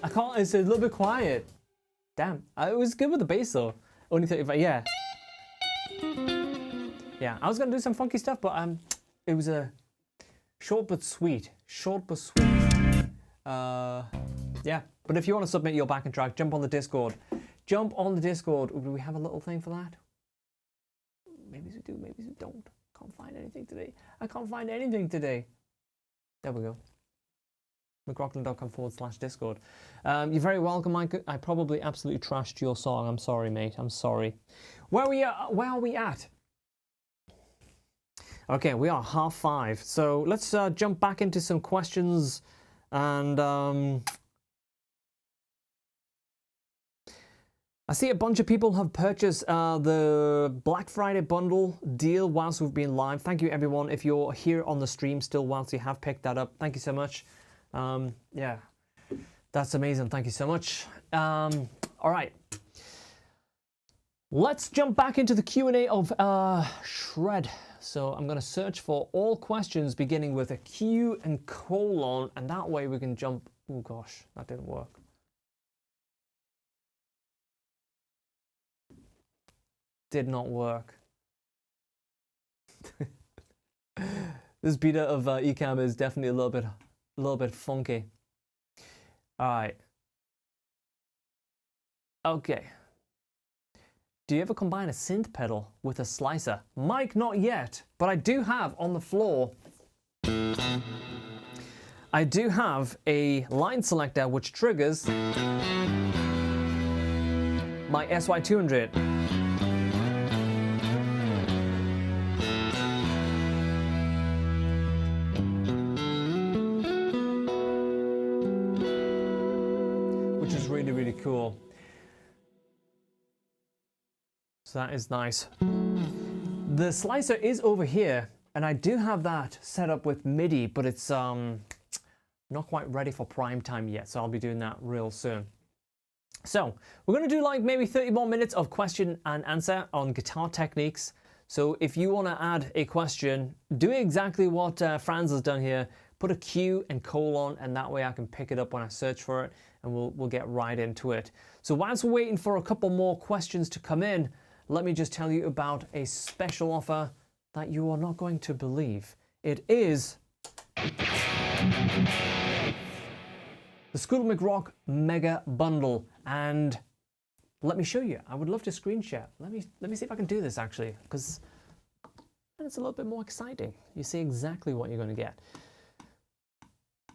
I can't, it's a little bit quiet. Damn, it was good with the bass though. Only 35, yeah. Yeah, I was gonna do some funky stuff, but it was a short but sweet. Short but sweet. Yeah, but if you want to submit your backing track, jump on the Discord. Jump on the Discord. Do we have a little thing for that? Maybe we do, maybe we don't. Can't find anything today. I can't find anything today. There we go. McRocklin.com/Discord. You're very welcome, Mike. I probably absolutely trashed your song. I'm sorry, mate. I'm sorry. Where are we at? Okay, we are 5:30. So let's jump back into some questions. And I see a bunch of people have purchased the Black Friday bundle deal whilst we've been live. Thank you, everyone. If you're here on the stream still whilst you have picked that up, thank you so much. Yeah, that's amazing. Thank you so much. All right, let's jump back into the Q&A of Shred. So I'm going to search for all questions beginning with a Q and colon, and that way we can jump. Oh gosh, that didn't work. Did not work. This beta of Ecamm is definitely a little bit funky. All right. Okay. Do you ever combine a synth pedal with a slicer? Mike, not yet, but I do have on the floor. I do have a line selector which triggers my SY200. Really cool. So that is nice. The slicer is over here, and I do have that set up with MIDI, but it's not quite ready for prime time yet, so I'll be doing that real soon. So we're going to do like maybe 30 more minutes of question and answer on guitar techniques. So if you want to add a question, do exactly what Franz has done here. Put a Q and colon, and that way I can pick it up when I search for it, and we'll get right into it. So whilst we're waiting for a couple more questions to come in, let me just tell you about a special offer that you are not going to believe. It is the School of McRock Mega Bundle, and let me show you. I would love to screen share. Let me see if I can do this actually, because it's a little bit more exciting. You see exactly what you're going to get.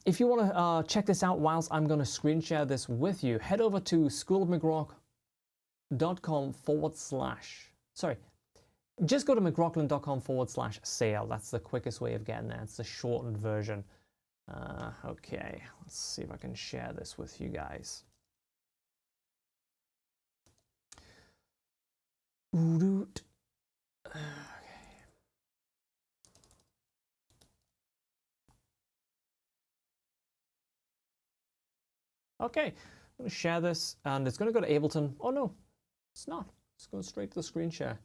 If you want to check this out whilst I'm going to screen share this with you, head over to schoolofmcrock.com/. Sorry, just go to McRocklin.com/sale. That's the quickest way of getting there. It's the shortened version. Okay, let's see if I can share this with you guys. Okay, I'm going to share this, and it's going to go to Ableton. Oh no, it's not. It's going straight to the screen share.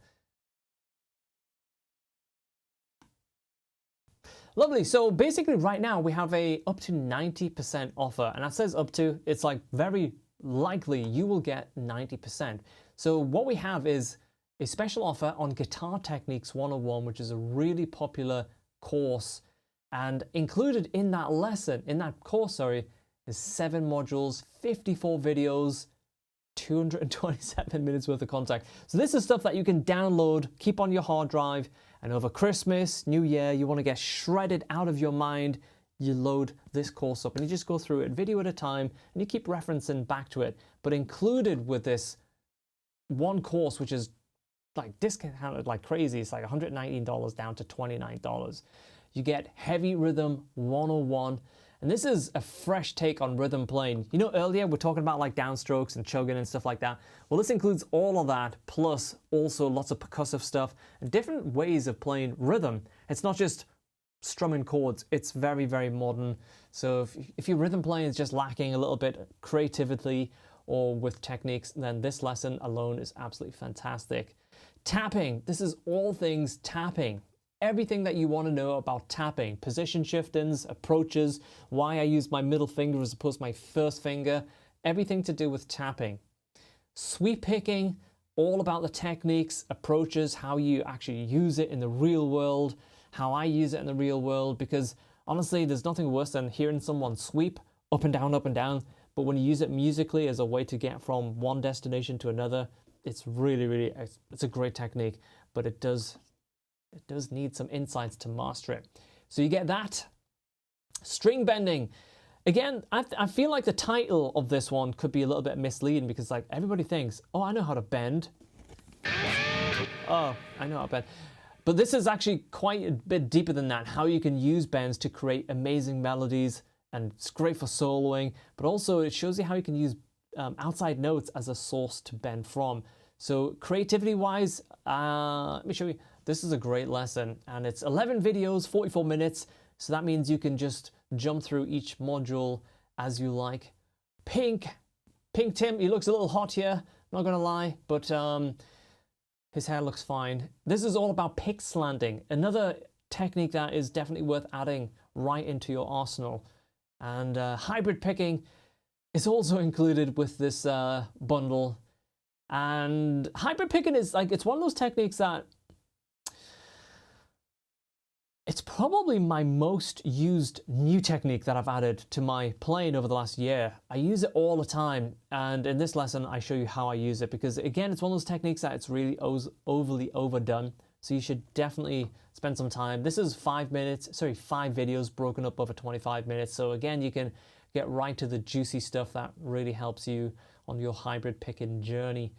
Lovely. So basically right now we have a up to 90% offer, and that says up to. It's like very likely you will get 90%. So what we have is a special offer on Guitar Techniques 101, which is a really popular course, and included in that lesson, in that course, sorry, is 7 modules, 54 videos, 227 minutes worth of content. So this is stuff that you can download, keep on your hard drive, and over Christmas, New Year, you want to get shredded out of your mind, you load this course up and you just go through it video at a time, and you keep referencing back to it. But included with this one course, which is like discounted like crazy, it's like $119 down to $29. You get Heavy Rhythm 101. And this is a fresh take on rhythm playing. You know, earlier we're talking about like downstrokes and chugging and stuff like that. Well, this includes all of that, plus also lots of percussive stuff and different ways of playing rhythm. It's not just strumming chords. It's very, very modern. So if your rhythm playing is just lacking a little bit creatively or with techniques, then this lesson alone is absolutely fantastic. Tapping. This is all things tapping. Everything that you want to know about tapping, position shiftings, approaches, why I use my middle finger as opposed to my first finger, everything to do with tapping. Sweep picking, all about the techniques, approaches, how you actually use it in the real world, how I use it in the real world, because honestly, there's nothing worse than hearing someone sweep up and down, but when you use it musically as a way to get from one destination to another, it's really, it's a great technique, but it does need some insights to master it. So you get that. String bending. Again, I feel like the title of this one could be a little bit misleading because like everybody thinks, oh, I know how to bend. Oh, I know how to bend. But this is actually quite a bit deeper than that, how you can use bends to create amazing melodies, and it's great for soloing, but also it shows you how you can use outside notes as a source to bend from. So creativity-wise, let me show you. This is a great lesson, and it's 11 videos, 44 minutes, so that means you can just jump through each module as you like. Pink Tim, he looks a little hot here, not gonna lie, but his hair looks fine. This is all about pick slanting, another technique that is definitely worth adding right into your arsenal. And hybrid picking is also included with this bundle. And hybrid picking is like, it's one of those techniques that it's probably my most used new technique that I've added to my playing over the last year. I use it all the time, and in this lesson I show you how I use it, because again, it's one of those techniques that it's really overly overdone, so you should definitely spend some time. This is 5 videos broken up over 25 minutes, so again, you can get right to the juicy stuff that really helps you on your hybrid picking journey.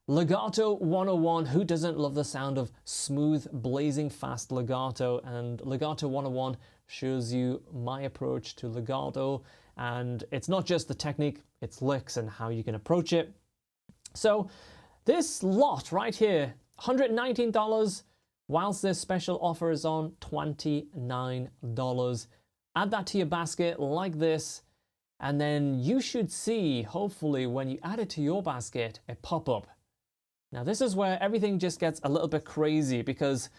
Legato 101, who doesn't love the sound of smooth, blazing fast legato? And Legato 101 shows you my approach to legato, and it's not just the technique, it's licks and how you can approach it. So this lot right here, $119, whilst this special offer is on, $29. Add that to your basket like this, and then you should see, hopefully, when you add it to your basket, a pop-up. Now this is where everything just gets a little bit crazy, because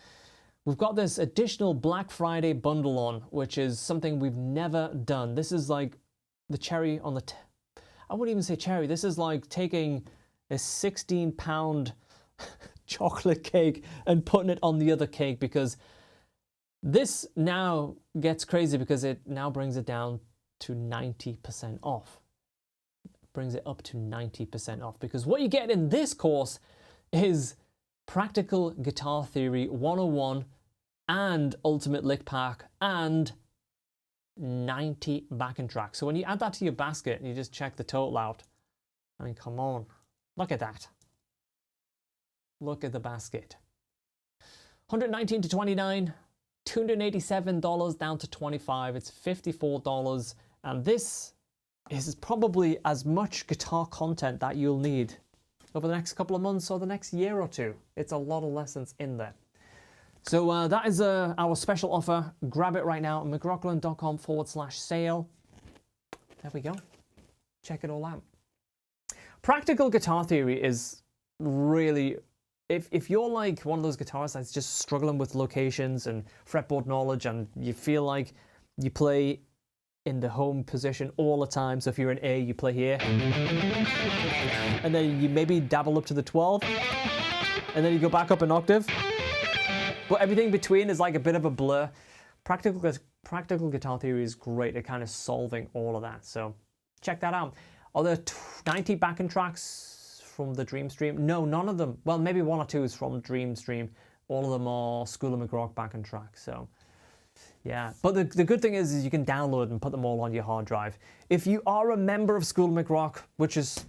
we've got this additional Black Friday bundle on, which is something we've never done. This is like the cherry on the I wouldn't even say cherry. This is like taking a 16-pound chocolate cake and putting it on the other cake, because this now gets crazy because it now brings it down to 90% off. Brings it up to 90% off, because what you get in this course is Practical Guitar Theory 101 and Ultimate Lick Pack and 90 backing tracks. So when you add that to your basket and you just check the total out, I mean, come on, look at that. Look at the basket. $119 to $29, $287 down to $25. It's $54, and this is probably as much guitar content that you'll need over the next couple of months or the next year or two. It's a lot of lessons in there. So that is our special offer. Grab it right now at McRocklin.com/sale. There we go. Check it all out. Practical guitar theory is really, if you're like one of those guitarists that's just struggling with locations and fretboard knowledge, and you feel like you play in the home position all the time. So if you're in A, you play here, and then you maybe dabble up to the 12, and then you go back up an octave, but everything between is like a bit of a blur. Practical guitar theory is great at kind of solving all of that. So check that out. Are there 90 backing tracks from the Dream Stream? No, none of them. Well, maybe one or two is from Dream Stream. All of them are School of McRock backing tracks. So yeah, but the good thing is you can download and put them all on your hard drive. If you are a member of School of McRock, which is,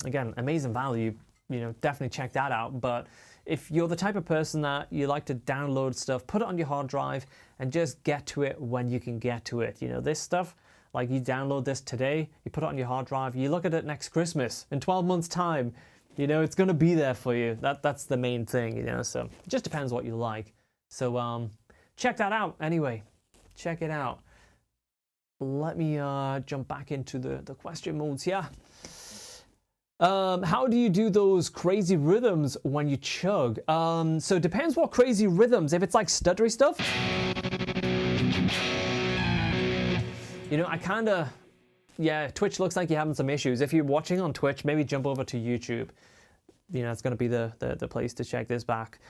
again, amazing value, you know, definitely check that out. But if you're the type of person that you like to download stuff, put it on your hard drive and just get to it when you can get to it. You know, this stuff, like you download this today, you put it on your hard drive, you look at it next Christmas, in 12 months time, you know, it's going to be there for you. That's the main thing, you know, so it just depends what you like. So check that out anyway. Check it out. Let me jump back into the question modes here. How do you do those crazy rhythms when you chug? So it depends what crazy rhythms. If it's like stuttery stuff, you know, I kind of, yeah, Twitch looks like you're having some issues. If you're watching on Twitch, maybe jump over to YouTube. You know, it's going to be the place to check this back.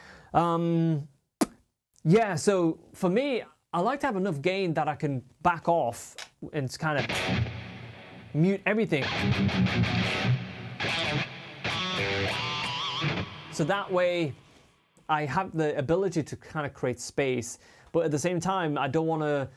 Yeah, so for me, I like to have enough gain that I can back off and kind of mute everything. So that way I have the ability to kind of create space, but at the same time, I don't want to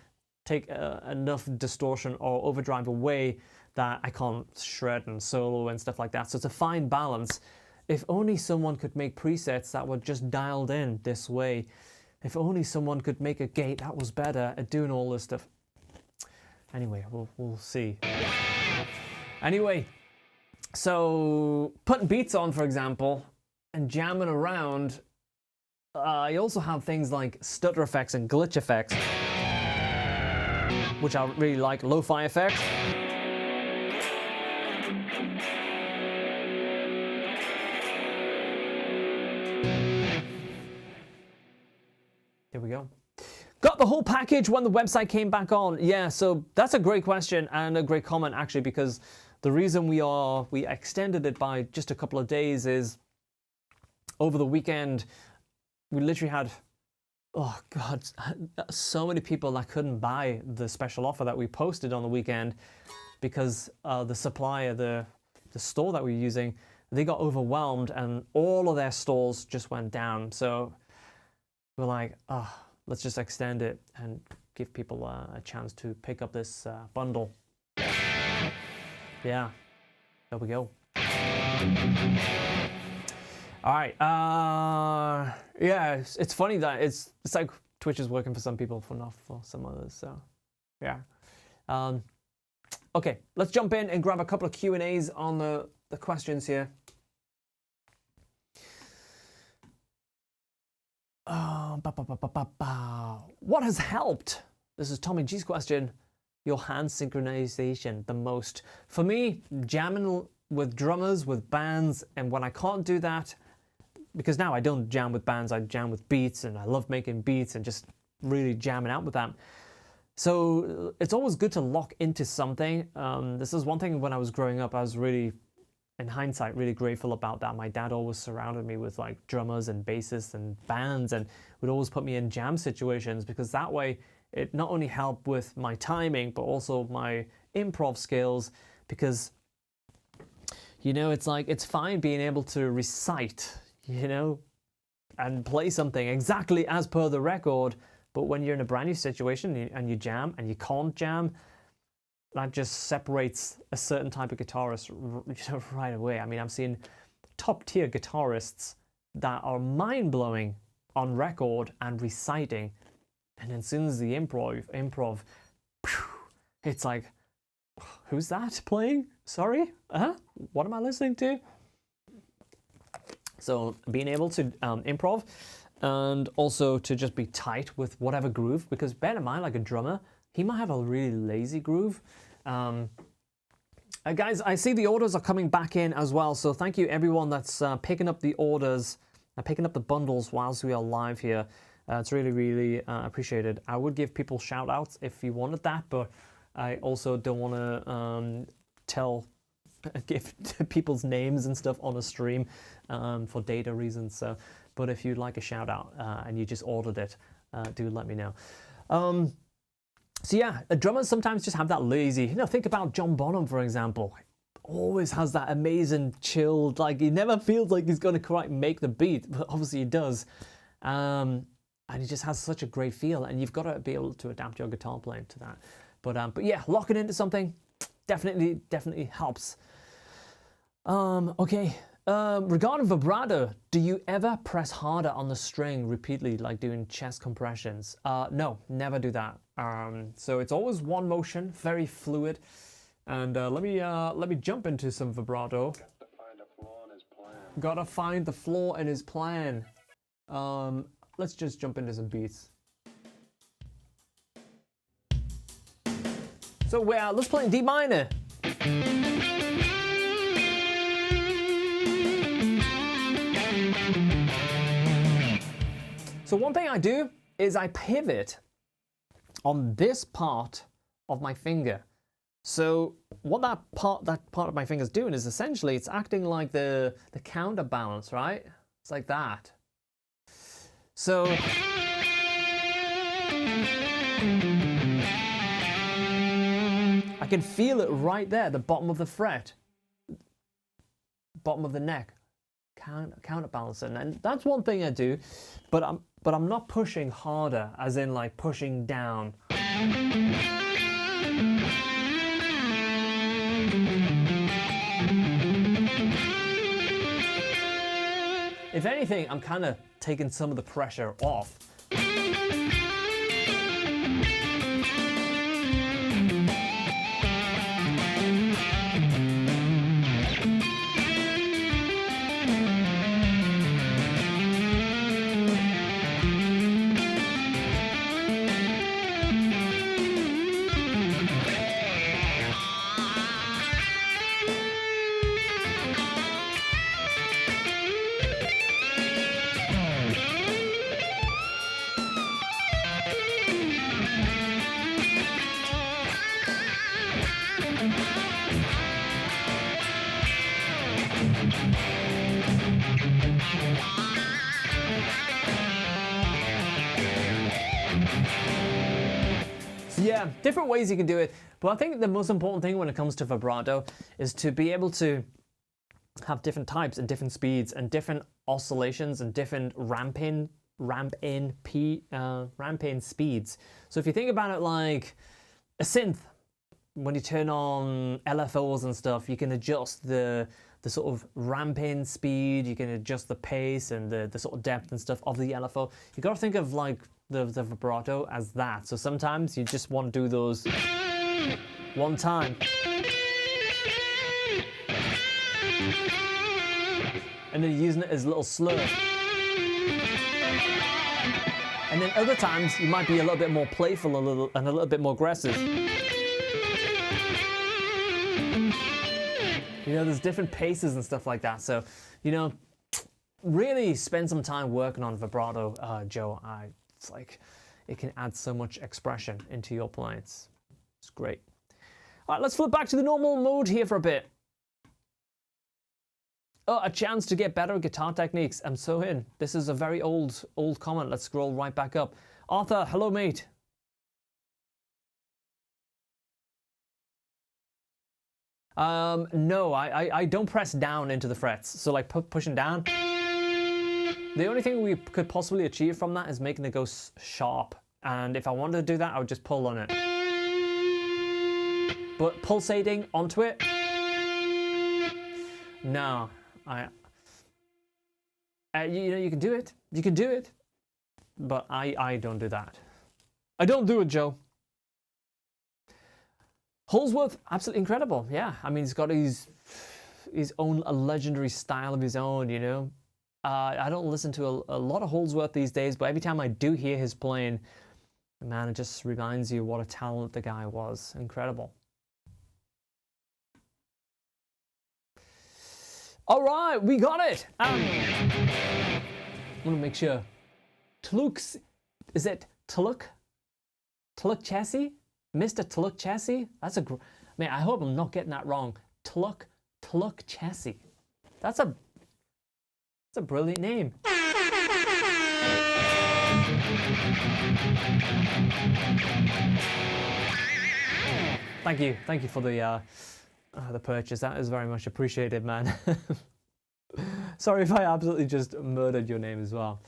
take enough distortion or overdrive away that I can't shred and solo and stuff like that. So it's a fine balance. If only someone could make presets that were just dialed in this way. If only someone could make a gate that was better at doing all this stuff. Anyway, we'll see. Anyway, so putting beats on, for example, and jamming around, I also have things like stutter effects and glitch effects, which I really like, lo-fi effects. Here we go. Got the whole package when the website came back on. Yeah, so that's a great question and a great comment actually, because the reason we extended it by just a couple of days is over the weekend we literally had, oh God, so many people that couldn't buy the special offer that we posted on the weekend because the supplier, the store that we were using, they got overwhelmed and all of their stores just went down. So we're like, oh, let's just extend it and give people a chance to pick up this bundle. Yeah, there we go. All right. Yeah, it's funny that it's like Twitch is working for some people, for not for some others. So, yeah. Okay, let's jump in and grab a couple of Q&As on the questions here. What has helped? This is Tommy G's question. Your hand synchronization the most. For me, jamming with drummers, with bands, and when I can't do that, because now I don't jam with bands, I jam with beats, and I love making beats and just really jamming out with them. So it's always good to lock into something. This is one thing when I was growing up, I was really, in hindsight, really grateful about that. My dad always surrounded me with like drummers and bassists and bands, and would always put me in jam situations, because that way it not only helped with my timing, but also my improv skills, because, you know, it's like, it's fine being able to recite, you know, and play something exactly as per the record, but when you're in a brand new situation and you jam and you can't jam, that just separates a certain type of guitarist right away. I mean, I've seen top tier guitarists that are mind-blowing on record and reciting, and then as soon as the improv, it's like, who's that playing? Sorry, what am I listening to? So being able to improv, and also to just be tight with whatever groove, because bear in mind, like a drummer, he might have a really lazy groove. Guys, I see the orders are coming back in as well, so thank you everyone that's picking up the orders, picking up the bundles whilst we are live here. It's really, really appreciated. I would give people shout outs if you wanted that, but I also don't want to give people's names and stuff on a stream for data reasons. So, but if you'd like a shout out and you just ordered it, do let me know. So yeah, drummers sometimes just have that lazy, think about John Bonham, for example. Always has that amazing chilled, like he never feels like he's going to quite make the beat, but obviously he does. And he just has such a great feel, and you've got to be able to adapt your guitar playing to that. But yeah, locking into something definitely helps. Okay. Regarding vibrato, do you ever press harder on the string repeatedly, like doing chest compressions? No, never do that. So it's always one motion, very fluid. And let me jump into some vibrato. Gotta find the flaw in his plan. Let's just jump into some beats. So let's play in D minor. So one thing I do is I pivot on this part of my finger. So what that part of my finger is doing is essentially it's acting like the counterbalance, right? It's like that. So I can feel it right there, the bottom of the fret, bottom of the neck, counterbalancing, and that's one thing I do. But I'm not pushing harder, as in like pushing down. If anything, I'm kind of taking some of the pressure off. Yeah, different ways you can do it, but I think the most important thing when it comes to vibrato is to be able to have different types and different speeds and different oscillations and different ramp-in speeds. So if you think about it like a synth, when you turn on LFOs and stuff, you can adjust the sort of ramp-in speed, you can adjust the pace and the sort of depth and stuff of the LFO. You got to think of like the vibrato as that. So sometimes you just want to do those one time. And then using it as a little slur. And then other times you might be a little bit more playful and a little bit more aggressive. There's different paces and stuff like that. So, really spend some time working on vibrato, Joe. It's like it can add so much expression into your playing. It's great. All right, let's flip back to the normal mode here for a bit. Oh, a chance to get better guitar techniques. I'm so in. This is a very old comment. Let's scroll right back up. Arthur, hello, mate. No, I don't press down into the frets. So like pushing down. The only thing we could possibly achieve from that is making it go sharp. And if I wanted to do that, I would just pull on it. But pulsating onto it, no. You can do it. You can do it. but I don't do that. I don't do it, Joe. Holsworth, absolutely incredible. Yeah, I mean, he's got his own legendary style of his own, you know. I don't listen to a lot of Holsworth these days, but every time I do hear his playing, man, it just reminds you what a talent the guy was. Incredible. All right, we got it. I want to make sure. Tluk, is it Tluk? Tluk Chessie? Mr. Tluk Chessie? That's a, man, I hope I'm not getting that wrong. Tluk Chessie. That's a brilliant name. Thank you for the purchase. That is very much appreciated, man. Sorry if I absolutely just murdered your name as well.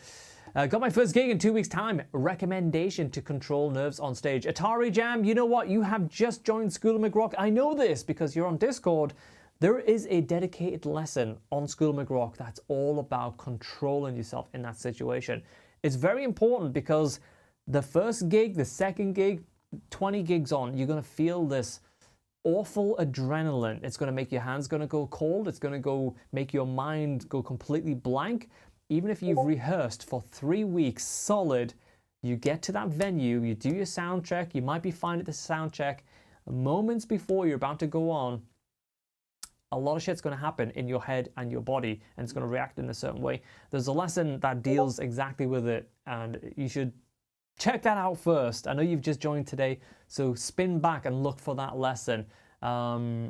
Got my first gig in 2 weeks' time. Recommendation to control nerves on stage. Atari Jam, you know what? You have just joined School of McRock. I know this because you're on Discord. There is a dedicated lesson on School of McRock that's all about controlling yourself in that situation. It's very important because the first gig, the second gig, 20 gigs on, you're going to feel this awful adrenaline. It's going to make your hands going to go cold. It's going to make your mind go completely blank. Even if you've rehearsed for 3 weeks solid, you get to that venue, you do your sound check, you might be fine at the sound check. Moments before you're about to go on, a lot of shit's going to happen in your head and your body, and it's going to react in a certain way. There's a lesson that deals exactly with it, and you should check that out first. I know you've just joined today, so spin back and look for that lesson. I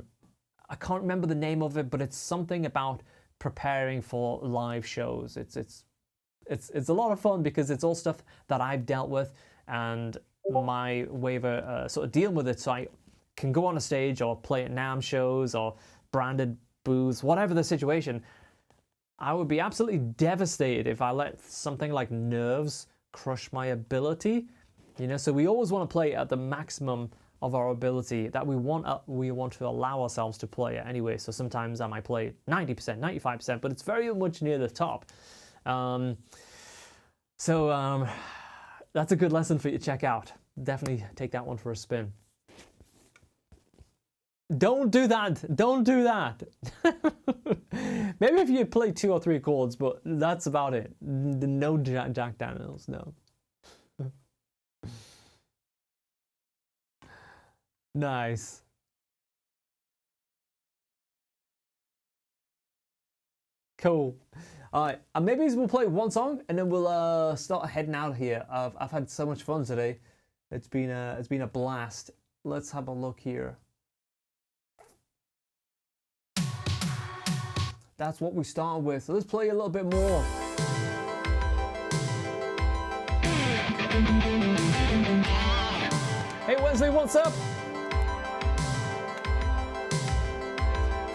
can't remember the name of it, but it's something about preparing for live shows. It's a lot of fun because it's all stuff that I've dealt with and my way of sort of dealing with it, so I can go on a stage or play at NAMM shows or branded booths, whatever the situation. I would be absolutely devastated if I let something like nerves crush my ability, you know. So we always want to play at the maximum of our ability that we want to allow ourselves to play at anyway. So sometimes I might play 90%, 95%, but it's very much near the top. That's a good lesson for you to check out. Definitely take that one for a spin. Don't do that. Don't do that. Maybe if you play 2 or 3 chords, but that's about it. No Jack Daniels, no. Nice. Cool. All right, and maybe we'll play one song and then we'll start heading out here. I've had so much fun today. It's been a blast. Let's have a look here. That's what we started with. So let's play a little bit more. Hey Wesley, what's up?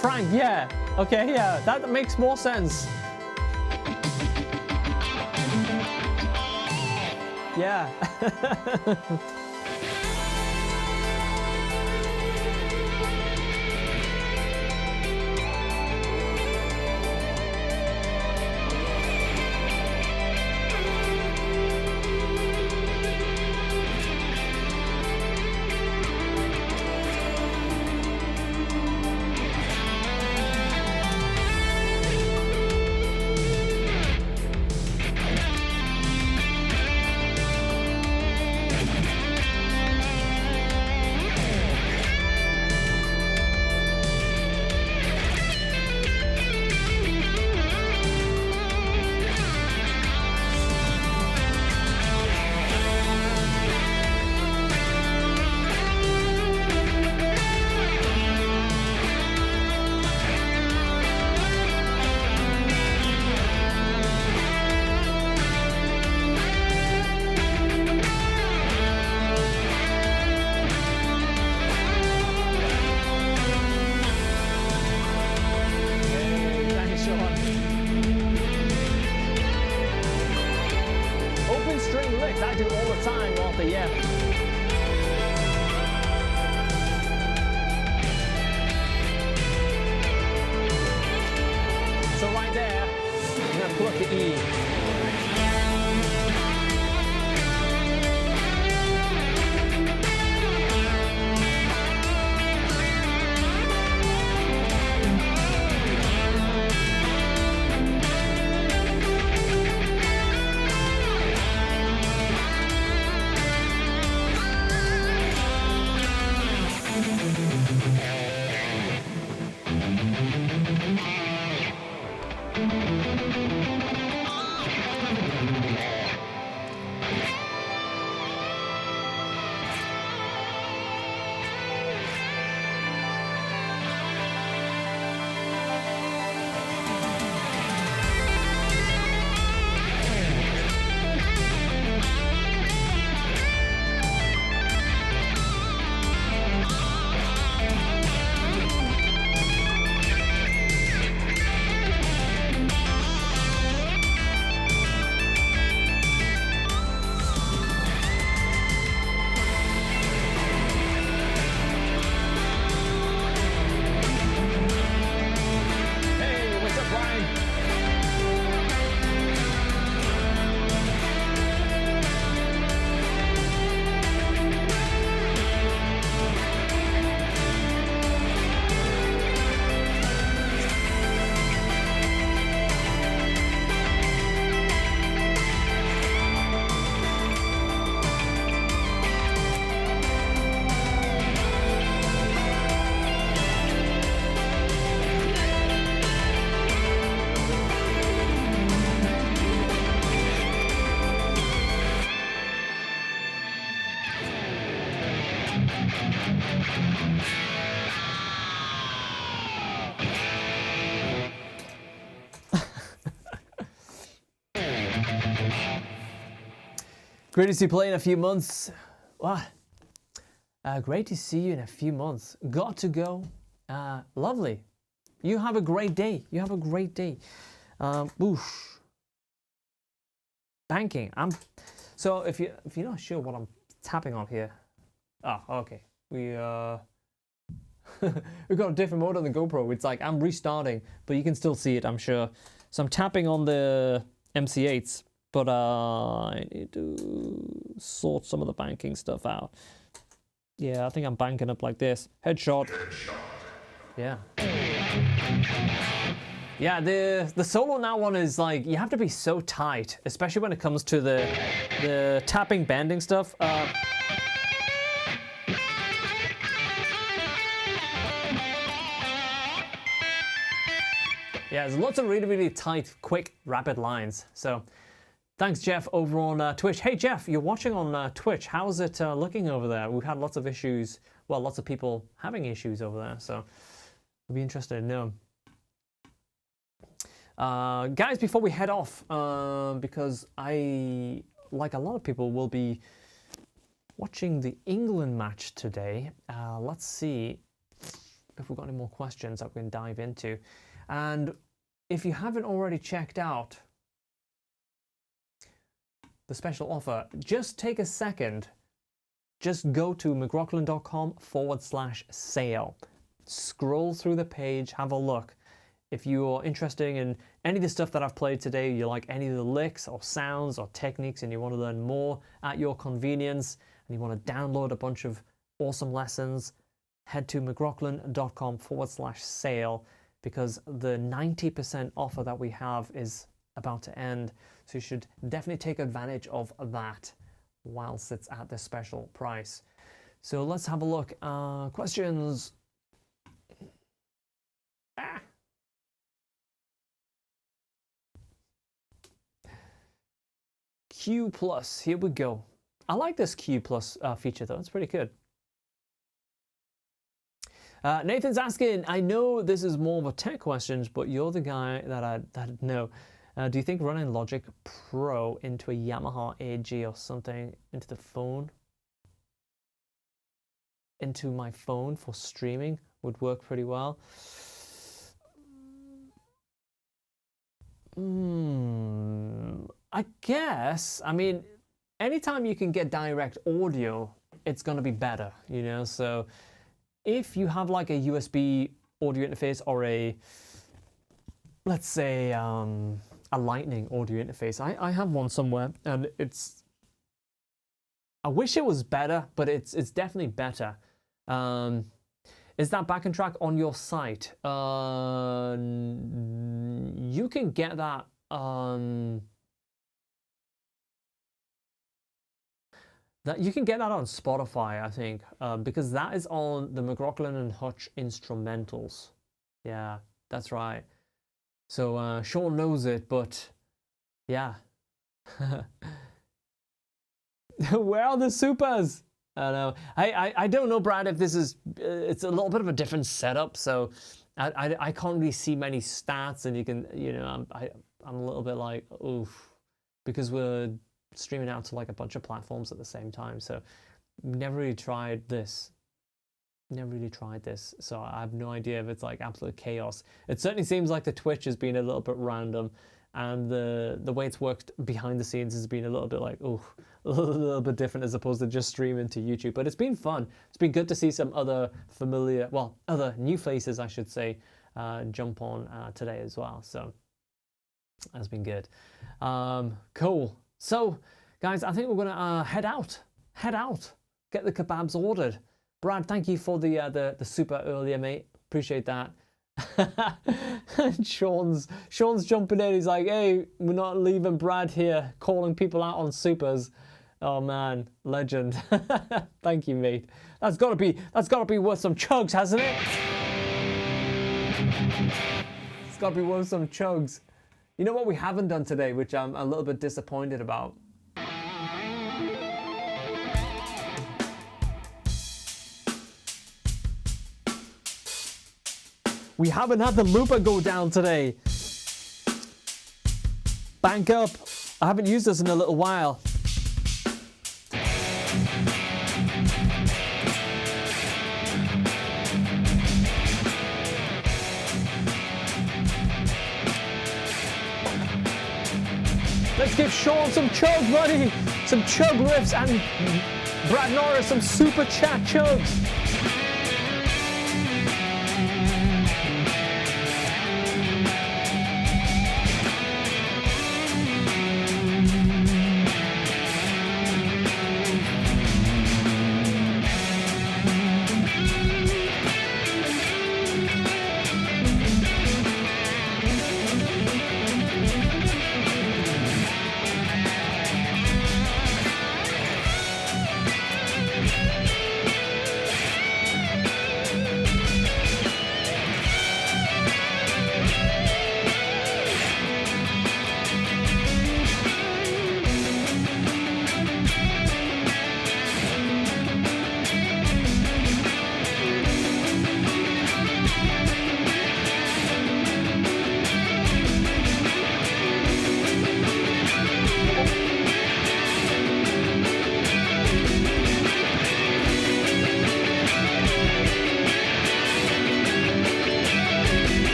Frank, yeah. Okay, yeah, that makes more sense. Yeah. Great to see you play in a few months. What? Great to see you in a few months. Got to go. Lovely. You have a great day. You have a great day. Oof. Banking. So if you're not sure what I'm tapping on here. Oh, okay. We we've got a different mode on the GoPro. It's like I'm restarting, but you can still see it, I'm sure. So I'm tapping on the MC8s, but I need to sort some of the banking stuff out. Yeah, I think I'm banking up like this. Headshot. Yeah. Yeah, the solo now one is like, you have to be so tight, especially when it comes to the tapping bending stuff. Yeah, there's lots of really, really tight, quick, rapid lines. So thanks, Jeff, over on Twitch. Hey, Jeff, you're watching on Twitch. How's it looking over there? We've had lots of issues. Well, lots of people having issues over there. So I'd be interested to know. Guys, before we head off, because I, like a lot of people, will be watching the England match today. Let's see if we've got any more questions that we can dive into. And if you haven't already checked out the special offer, just take a second. Just go to McRocklin.com/sale. Scroll through the page, have a look. If you're interested in any of the stuff that I've played today, you like any of the licks or sounds or techniques, and you want to learn more at your convenience, and you want to download a bunch of awesome lessons, head to McRocklin.com/sale, because the 90% offer that we have is about to end. So you should definitely take advantage of that whilst it's at the special price. So let's have a look. Questions. Q+, here we go. I like this Q+ feature though, it's pretty good. Nathan's asking, I know this is more of a tech question, but you're the guy that I'd know. Do you think running Logic Pro into a Yamaha AG or something into the phone, into my phone for streaming would work pretty well? I guess. I mean, anytime you can get direct audio, it's going to be better, you know? So if you have like a USB audio interface or a, let's say, a Lightning audio interface. I have one somewhere, and it's, I wish it was better, but it's definitely better. Is that backing track on your site? You can get that you can get that on Spotify, I think, because that is on the McRocklin and Hutch instrumentals. Yeah, that's right. So Sean knows it, but yeah. Where are the supers? I know. I don't know, Brad, if this is, it's a little bit of a different setup, so I can't really see many stats, and you can, you know, I'm a little bit like, oof, because we're streaming out to like a bunch of platforms at the same time, so never really tried this. So I have no idea if it's like absolute chaos. It certainly seems like the Twitch has been a little bit random, and the way it's worked behind the scenes has been a little bit like, oh, a little bit different as opposed to just streaming to YouTube. But it's been fun. It's been good to see some other familiar, well, other new faces, I should say, jump on today as well. So that's been good. Cool. So, guys, I think we're gonna head out. Get the kebabs ordered. Brad, thank you for the super earlier, mate. Appreciate that. Sean's jumping in. He's like, hey, we're not leaving Brad here calling people out on supers. Oh man, legend. Thank you, mate. That's gotta be worth some chugs, hasn't it? It's gotta be worth some chugs. You know what we haven't done today, which I'm a little bit disappointed about? We haven't had the looper go down today. Bank up. I haven't used this in a little while. Let's give Sean some chug money, some chug riffs, and Brad Norris some super chat chugs.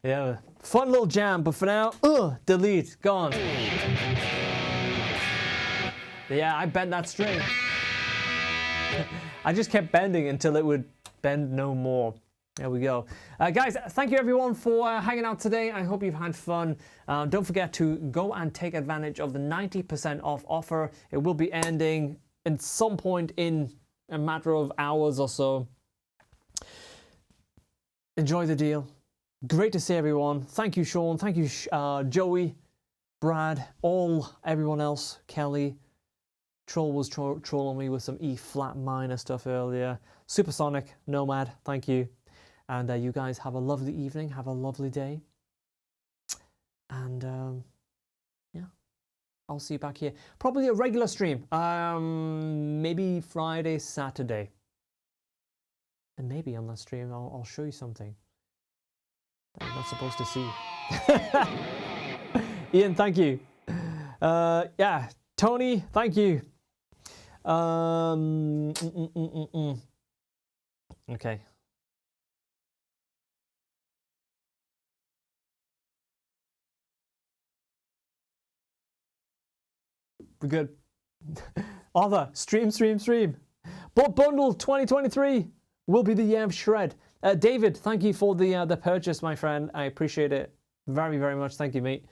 Yeah, fun little jam, but for now, delete, gone. Yeah, I bent that string. I just kept bending until it would bend no more. There we go. Guys, thank you everyone for hanging out today. I hope you've had fun. Don't forget to go and take advantage of the 90% off offer. It will be ending at some point in a matter of hours or so. Enjoy the deal. Great to see everyone. Thank you, Sean. Thank you, Joey, Brad, everyone else, Kelly. Troll was trolling me with some E flat minor stuff earlier. Supersonic, Nomad, thank you. And you guys have a lovely evening. Have a lovely day. And yeah, I'll see you back here. Probably a regular stream. Maybe Friday, Saturday. And maybe on that stream, I'll show you something that you're not supposed to see. Ian, thank you. Yeah, Tony, thank you. Okay. We're good. Arthur, stream. Bought Bundle 2023 will be the year of Shred. David, thank you for the purchase, my friend. I appreciate it very, very much. Thank you, mate.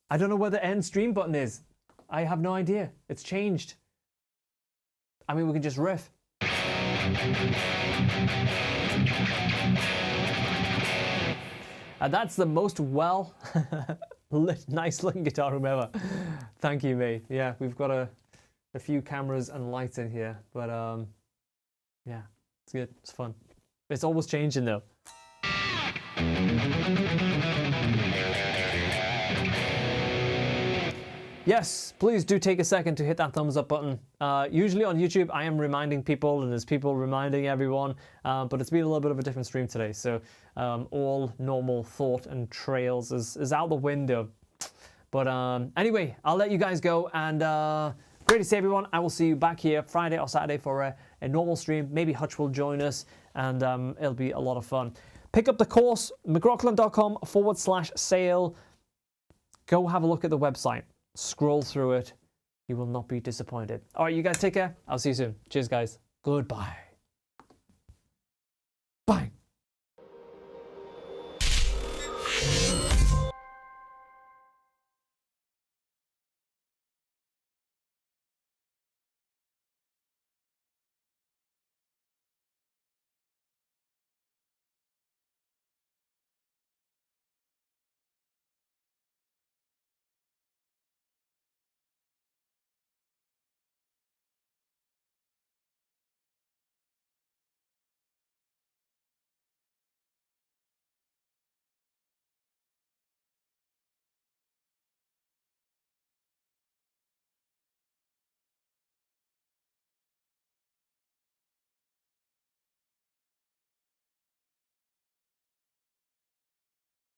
I don't know where the end stream button is. I have no idea. It's changed. I mean, we can just riff. That's the most nice looking guitar room ever. Thank you, mate. Yeah, we've got a few cameras and lights in here, but yeah, it's good. It's fun. It's always changing though. Yes, please do take a second to hit that thumbs up button. Usually on YouTube, I am reminding people, and there's people reminding everyone, but it's been a little bit of a different stream today. So all normal thought and trails is out the window. But anyway, I'll let you guys go, and great to see everyone. I will see you back here Friday or Saturday for a normal stream. Maybe Hutch will join us, and it'll be a lot of fun. Pick up the course, McRocklin.com/sale. Go have a look at the website. scroll through it. You will not be disappointed. All right, you guys take care. I'll see you soon. Cheers, guys. Goodbye.